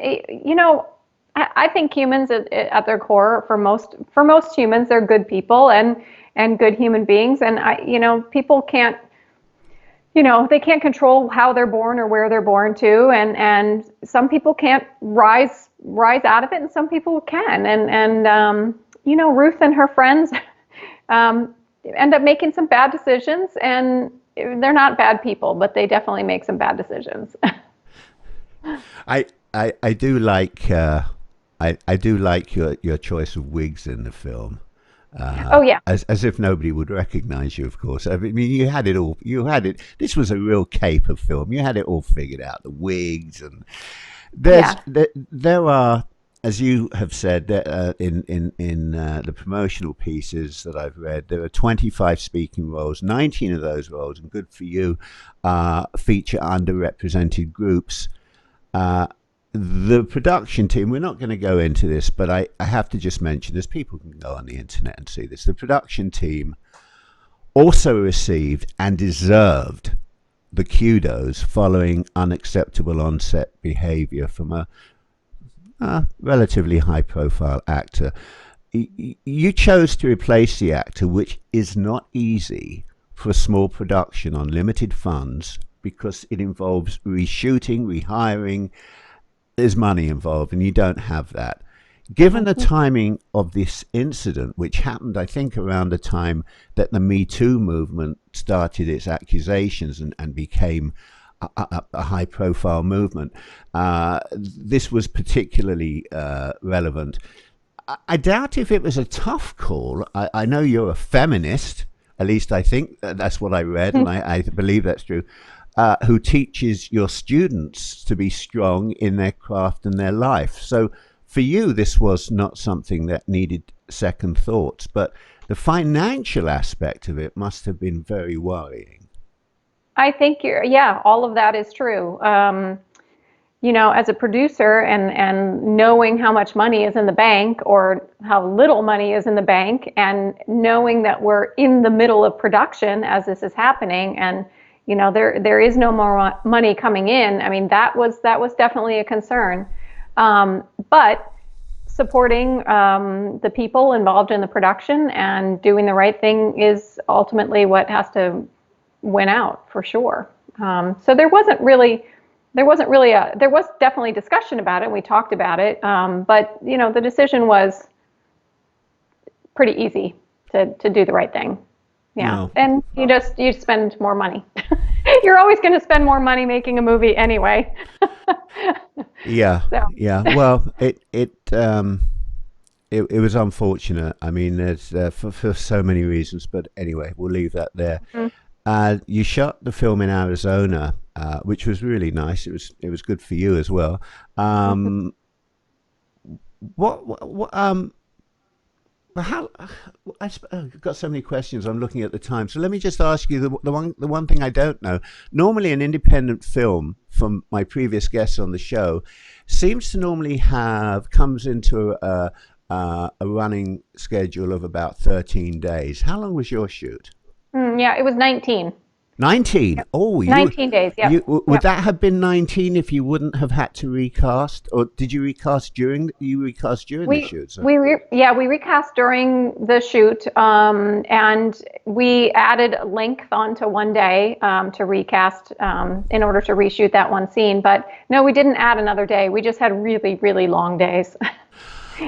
I think humans at their core, for most humans, they're good people and good human beings. And people can't, they can't control how they're born or where they're born to. And some people can't rise out of it, and some people can. And Ruth and her friends end up making some bad decisions, and they're not bad people, but they definitely make some bad decisions. I do like I do like your choice of wigs in the film. Oh yeah, as if nobody would recognize you, of course. I mean, you had it all. This was a real caper film. You had it all figured out. The wigs, and there are, as you have said, in the promotional pieces that I've read, there are 25 speaking roles. 19 of those roles, and good for you, feature underrepresented groups. The production team, we're not going to go into this, but I have to just mention this. People can go on the internet and see this. The production team also received and deserved the kudos following unacceptable on-set behavior from a relatively high-profile actor. You chose to replace the actor, which is not easy for a small production on limited funds because it involves reshooting, rehiring. There's money involved, and you don't have that. Given the timing of this incident, which happened, I think, around the time that the Me Too movement started its accusations and became a high-profile movement, this was particularly relevant. I doubt if it was a tough call. I know you're a feminist, at least I think that's what I read, and I believe that's true, who teaches your students to be strong in their craft and their life. So for you, this was not something that needed second thoughts, but the financial aspect of it must have been very worrying. I think all of that is true. You know, as a producer and knowing how much money is in the bank or how little money is in the bank, and knowing that we're in the middle of production as this is happening, and you know there is no more money coming in. I mean, that was definitely a concern. But supporting the people involved in the production and doing the right thing is ultimately what has to win out, for sure. So there was definitely discussion about it. We talked about it, but you know, the decision was pretty easy to do the right thing. Yeah, no. And you spend more money. You're always going to spend more money making a movie anyway. Yeah, so. Yeah. Well, it was unfortunate. I mean, there's for so many reasons, but anyway, we'll leave that there. Mm-hmm. You shot the film in Arizona, which was really nice. It was good for you as well. I've got so many questions. I'm looking at the time, so let me just ask you the one thing I don't know. Normally, an independent film, from my previous guests on the show, seems to normally comes into a running schedule of about 13 days. How long was your shoot? Yeah, it was 19. 19? Yep. Oh, 19 days, yeah. Would that have been 19 if you wouldn't have had to recast? Or did you recast during the shoot? So? We recast during the shoot, and we added length onto one day to recast in order to reshoot that one scene. But no, we didn't add another day. We just had really, really long days.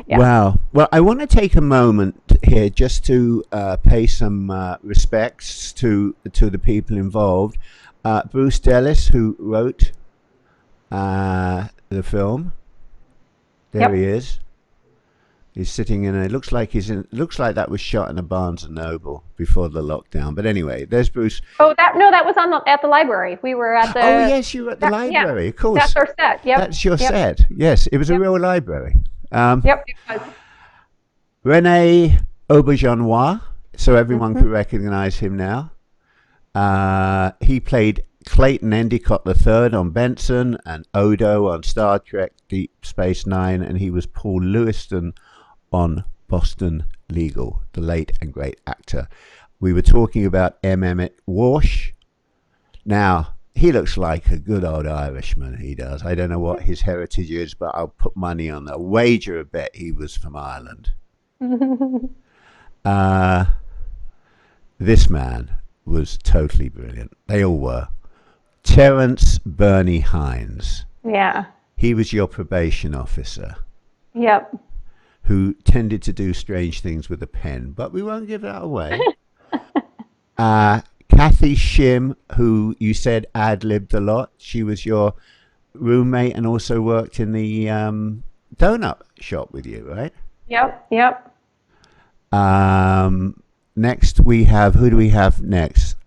Yeah. Wow. Well, I want to take a moment here just to pay some respects to the people involved. Bruce Delis, who wrote the film. There he is. He's sitting in. It looks like that was shot in a Barnes and Noble before the lockdown. But anyway, there's Bruce. Oh, that was at the library. We were at the. Oh yes, you were at the library. Yeah. Of course. That's our set. Yep. That's your set. Yes, it was a real library. Yep, it was. Rene Auberjonois, so everyone could recognize him now. He played Clayton Endicott III on Benson and Odo on Star Trek Deep Space Nine, and he was Paul Lewiston on Boston Legal, the late and great actor. We were talking about M. Emmett Walsh. Now, he looks like a good old Irishman, he does. I don't know what his heritage is, but I'll put money on that. Wager a bet he was from Ireland. This man was totally brilliant. They all were. Terence Bernie Hines. Yeah. He was your probation officer. Yep. Who tended to do strange things with a pen, but we won't give that away. Kathy Shim, who you said ad-libbed a lot. She was your roommate and also worked in the donut shop with you, right? Yep. Next we have, who do we have next?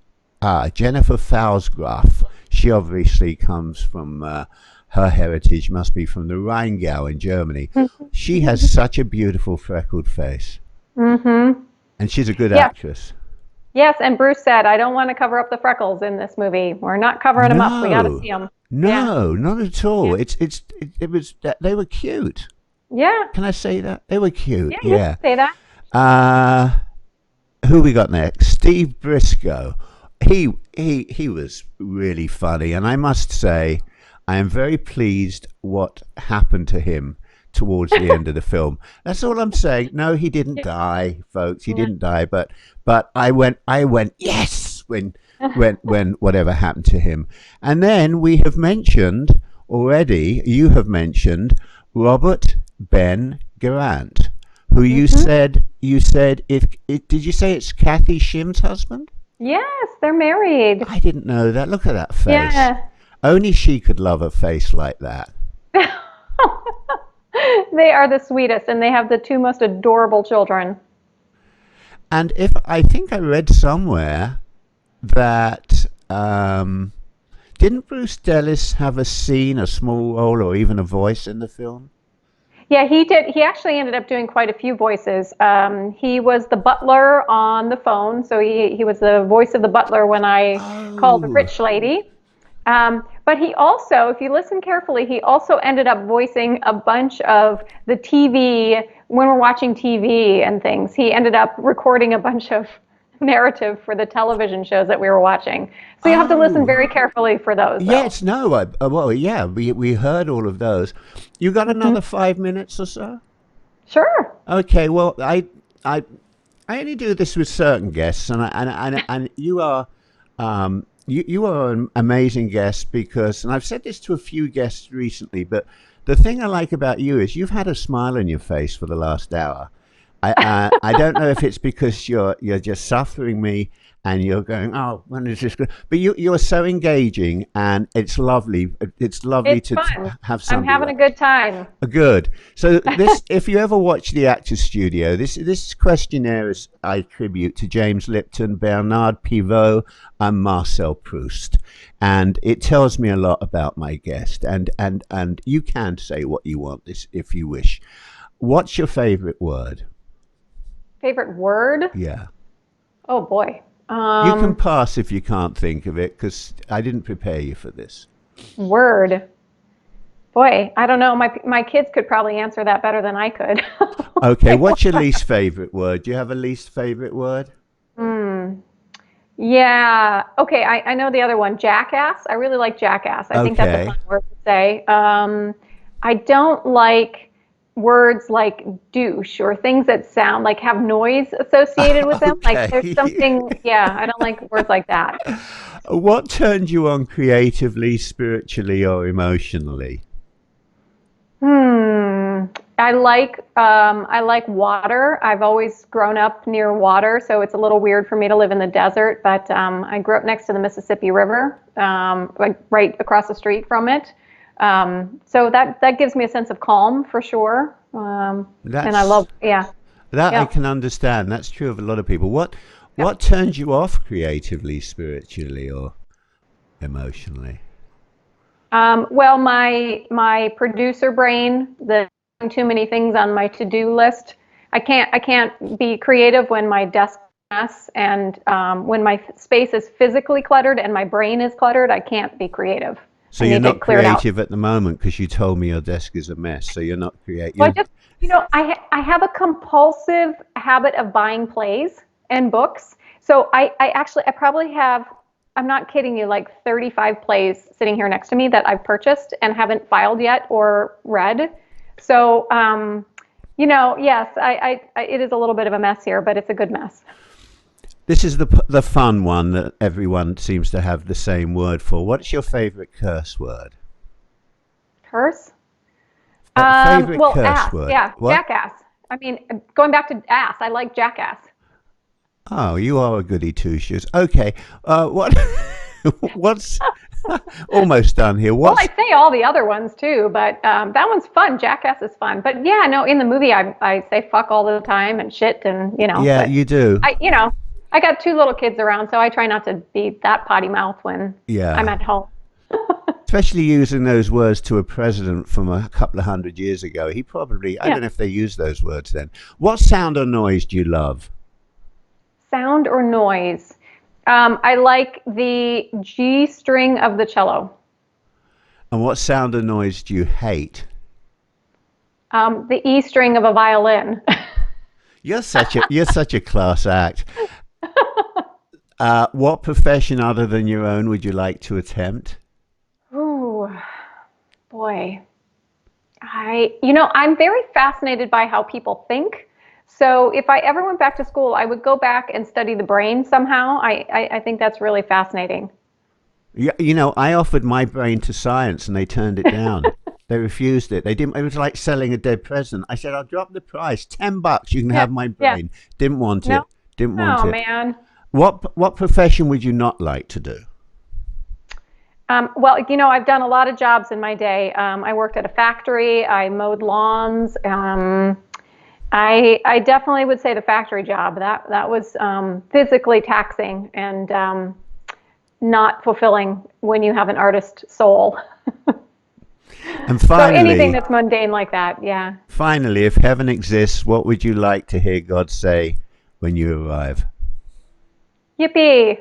Jennifer Fausgraf. She obviously comes from, her heritage must be from the Rheingau in Germany. She has such a beautiful freckled face. Mm-hmm. And she's a good actress. Yes, and Bruce said, I don't want to cover up the freckles in this movie. We're not covering them up. We got to see them. No, not at all. It was they were cute. Yeah. Can I say that? They were cute. Yeah, you can say that. Who we got next? Steve Briscoe. He was really funny, and I must say, I am very pleased what happened to him towards the end of the film. That's all I'm saying. No, he didn't die, folks. He didn't die, but I went yes when when whatever happened to him. And then we have mentioned already, you have mentioned Robert Ben Garant, who you said did you say it's Kathy Shim's husband? Yes, they're married. I didn't know that. Look at that face. Yeah. Only she could love a face like that. They are the sweetest, and they have the two most adorable children. And if I think I read somewhere that didn't Bruce Delis have a scene, a small role, or even a voice in the film? Yeah, he did. He actually ended up doing quite a few voices. He was the butler on the phone, so he was the voice of the butler when I called the rich lady. But he also, if you listen carefully, he also ended up voicing a bunch of the TV, when we're watching TV and things. He ended up recording a bunch of narrative for the television shows that we were watching. So you have to listen very carefully for those. Yes, no, well, yeah, we heard all of those. You got another 5 minutes or so? Sure. Okay, well, I only do this with certain guests, and you are you are an amazing guest because, and I've said this to a few guests recently, but the thing I like about you is you've had a smile on your face for the last hour. I don't know if it's because you're just suffering me and you're going, oh, when is this good? But you're so engaging, and it's lovely. It's lovely to have somebody. I'm having a good time. Good. So this, if you ever watch the Actors Studio, this questionnaire is I attribute to James Lipton, Bernard Pivot, and Marcel Proust, and it tells me a lot about my guest. And you can say what you want this if you wish. What's your favorite word? Favorite word? Yeah. Oh boy. You can pass if you can't think of it, because I didn't prepare you for this. Word. Boy, I don't know. My kids could probably answer that better than I could. Okay, what's your least favorite word? Do you have a least favorite word? Yeah. Okay, I know the other one. Jackass. I really like jackass. I think that's a fun word to say. I don't like words like douche or things that sound like have noise associated with them. Like there's something, I don't like words like that. What turned you on creatively, spiritually, or emotionally? I like water. I've always grown up near water, so it's a little weird for me to live in the desert, but I grew up next to the Mississippi River, like right across the street from it. So that gives me a sense of calm for sure. And I love, I can understand. That's true of a lot of people. What turns you off creatively, spiritually, or emotionally? Well, my producer brain, too many things on my to-do list. I can't be creative when my desk is a mess, and when my space is physically cluttered and my brain is cluttered, I can't be creative. So you're not creative at the moment because you told me your desk is a mess. So you're not creative. Well, I have a compulsive habit of buying plays and books. So I probably have, I'm not kidding you, like 35 plays sitting here next to me that I've purchased and haven't filed yet or read. So, yes, it is a little bit of a mess here, but it's a good mess. This is the fun one that everyone seems to have the same word for. What's your favorite curse word? Curse? Favorite curse ass. word? Yeah, what? jackass. I mean, going back to ass, I like jackass. Oh, you are a goody two shoes. Okay, what's almost done here? Well, I say all the other ones too, but that one's fun. Jackass is fun. But yeah, no, in the movie I say fuck all the time and shit and Yeah, you do. I got 2 little kids around, so I try not to be that potty mouth when I'm at home. Especially using those words to a president from a couple of 100 years ago. He probably, I don't know if they used those words then. What sound or noise do you love? Sound or noise? I like the G string of the cello. And what sound or noise do you hate? The E string of a violin. You're such a class act. What profession other than your own would you like to attempt? Ooh, boy. I'm very fascinated by how people think. So if I ever went back to school, I would go back and study the brain somehow. I think that's really fascinating. Yeah, you know, I offered my brain to science and they turned it down. They refused it. They didn't. It was like selling a dead president. I said, I'll drop the price, $10. You can have my brain. Didn't want it. Didn't want it. Oh man. What profession would you not like to do? Well, you know, I've done a lot of jobs in my day. I worked at a factory. I mowed lawns. I definitely would say the factory job. That was physically taxing and not fulfilling when you have an artist soul. And finally, so anything that's mundane like that, yeah. Finally, if heaven exists, what would you like to hear God say when you arrive? Yippee!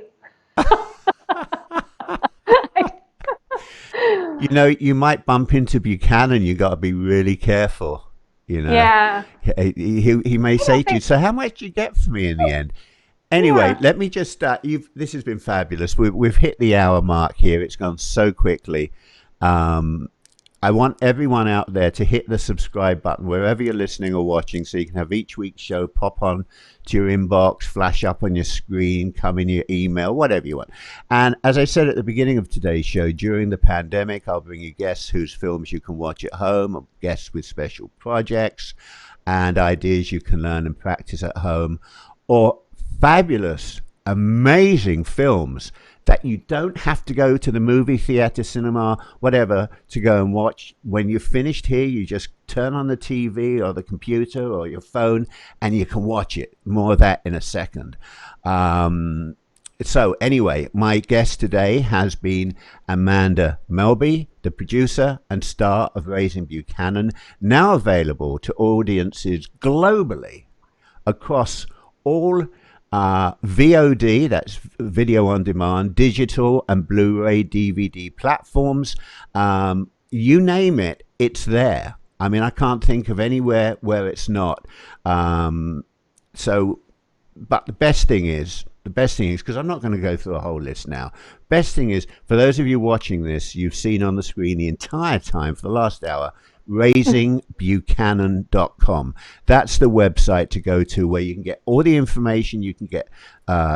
You know, you might bump into Buchanan. You got to be really careful. You know, yeah. He may say to you, "So how much did you get for me in the end?" Anyway, let me just start. This has been fabulous. We've hit the hour mark here. It's gone so quickly. I want everyone out there to hit the subscribe button wherever you're listening or watching, so you can have each week's show pop on to your inbox, flash up on your screen, come in your email, whatever you want. And as I said at the beginning of today's show, during the pandemic, I'll bring you guests whose films you can watch at home, or guests with special projects and ideas you can learn and practice at home, or fabulous, amazing films that you don't have to go to the movie theater, cinema, whatever, to go and watch. When you're finished here, you just turn on the TV or the computer or your phone and you can watch it. More of that in a second. So anyway, my guest today has been Amanda Melby, the producer and star of Raising Buchanan, now available to audiences globally across all VOD, that's video on demand, digital and Blu-ray DVD platforms. You name it, it's there. I mean, I can't think of anywhere where it's not. But the best thing is, because I'm not going to go through a whole list now. Best thing is, for those of you watching this, you've seen on the screen the entire time for the last hour, raisingbuchanan.com. That's the website to go to where you can get all the information. You can get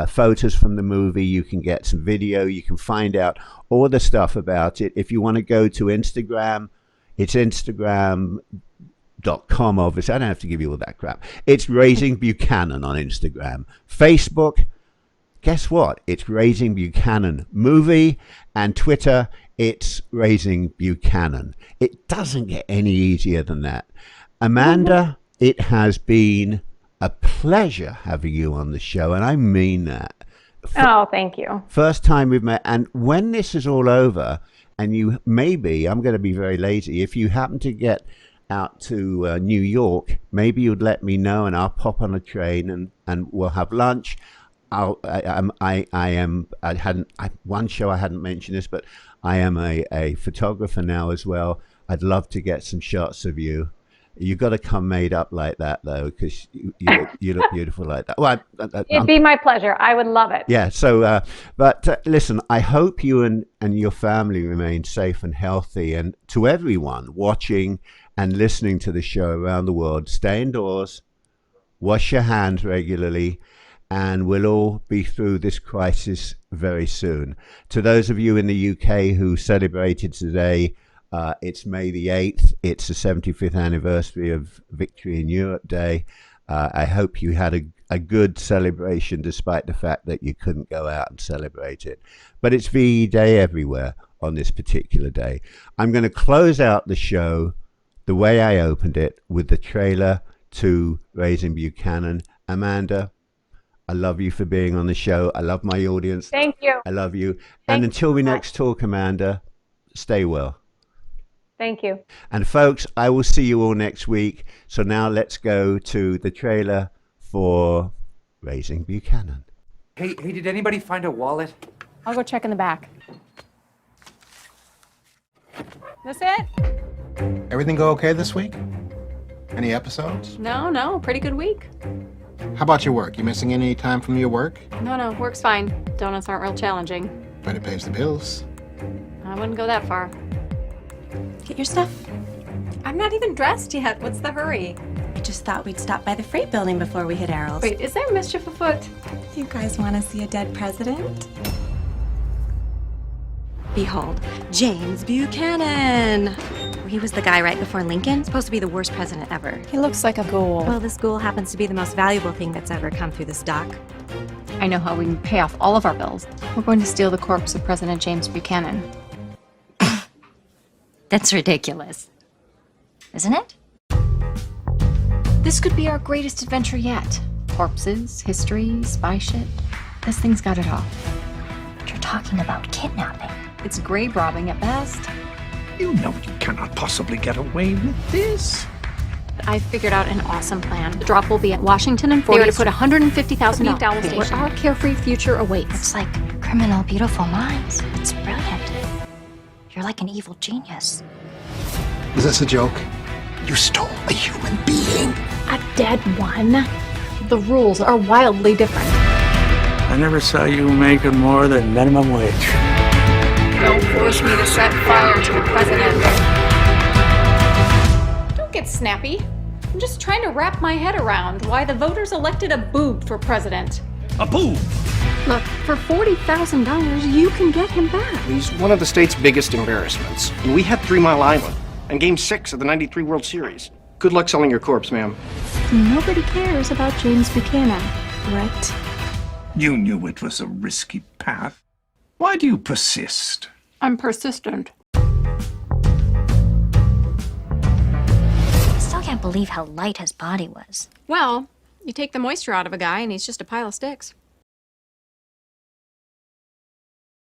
photos from the movie. You can get some video. You can find out all the stuff about it. If you want to go to Instagram, it's Instagram.com, obviously. I don't have to give you all that crap. It's Raising Buchanan on Instagram. Facebook, guess what? It's Raising Buchanan Movie. And Twitter, it's Raising Buchanan. It doesn't get any easier than that. Amanda, it has been a pleasure having you on the show, and I mean that. Oh, thank you. First time we've met, and when this is all over, and you maybe, I'm going to be very lazy, if you happen to get out to New York, maybe you'd let me know, and I'll pop on a train and we'll have lunch. One show I hadn't mentioned this, but I am a photographer now as well. I'd love to get some shots of you. You got to come made up like that though, because you look beautiful like that. Well, it'd be my pleasure. I would love it. Yeah. So, but listen, I hope you and your family remain safe and healthy. And to everyone watching and listening to the show around the world, stay indoors, wash your hands regularly, and we'll all be through this crisis very soon. To those of you in the UK who celebrated today, it's May the 8th. It's the 75th anniversary of Victory in Europe Day. I hope you had a good celebration despite the fact that you couldn't go out and celebrate it. But it's VE Day everywhere on this particular day. I'm going to close out the show the way I opened it with the trailer to Raising Buchanan. Amanda, I love you for being on the show. I love my audience. Thank you. I love you. And until we next talk, Amanda, stay well. Thank you. And folks, I will see you all next week. So now let's go to the trailer for Raising Buchanan. Hey, did anybody find a wallet? I'll go check in the back. This it? Everything go okay this week? Any episodes? No, pretty good week. How about your work? You missing any time from your work? No, work's fine. Donuts aren't real challenging. But it pays the bills. I wouldn't go that far. Get your stuff. I'm not even dressed yet. What's the hurry? I just thought we'd stop by the freight building before we hit Errol's. Wait, is there mischief afoot? You guys want to see a dead president? Behold, James Buchanan. He was the guy right before Lincoln. Supposed to be the worst president ever. He looks like a ghoul. Well, this ghoul happens to be the most valuable thing that's ever come through this dock. I know how we can pay off all of our bills. We're going to steal the corpse of President James Buchanan. That's ridiculous. Isn't it? This could be our greatest adventure yet. Corpses, history, spy shit. This thing's got it all. But you're talking about kidnapping. It's grave robbing at best. You know you cannot possibly get away with this. I figured out an awesome plan. The drop will be at Washington and 40th. They were to put $150,000 Dallas where Station. our carefree future awaits. It's like Criminal Beautiful Minds. It's brilliant. You're like an evil genius. Is this a joke? You stole a human being. A dead one. The rules are wildly different. I never saw you making more than minimum wage. Don't force me to set fire to the president. Don't get snappy. I'm just trying to wrap my head around why the voters elected a boob for president. A boob! Look, for $40,000, you can get him back. He's one of the state's biggest embarrassments. And we had 3 Mile Island and Game 6 of the '93 World Series. Good luck selling your corpse, ma'am. Nobody cares about James Buchanan, right? You knew it was a risky path. Why do you persist? I'm persistent. I still can't believe how light his body was. Well, you take the moisture out of a guy and he's just a pile of sticks.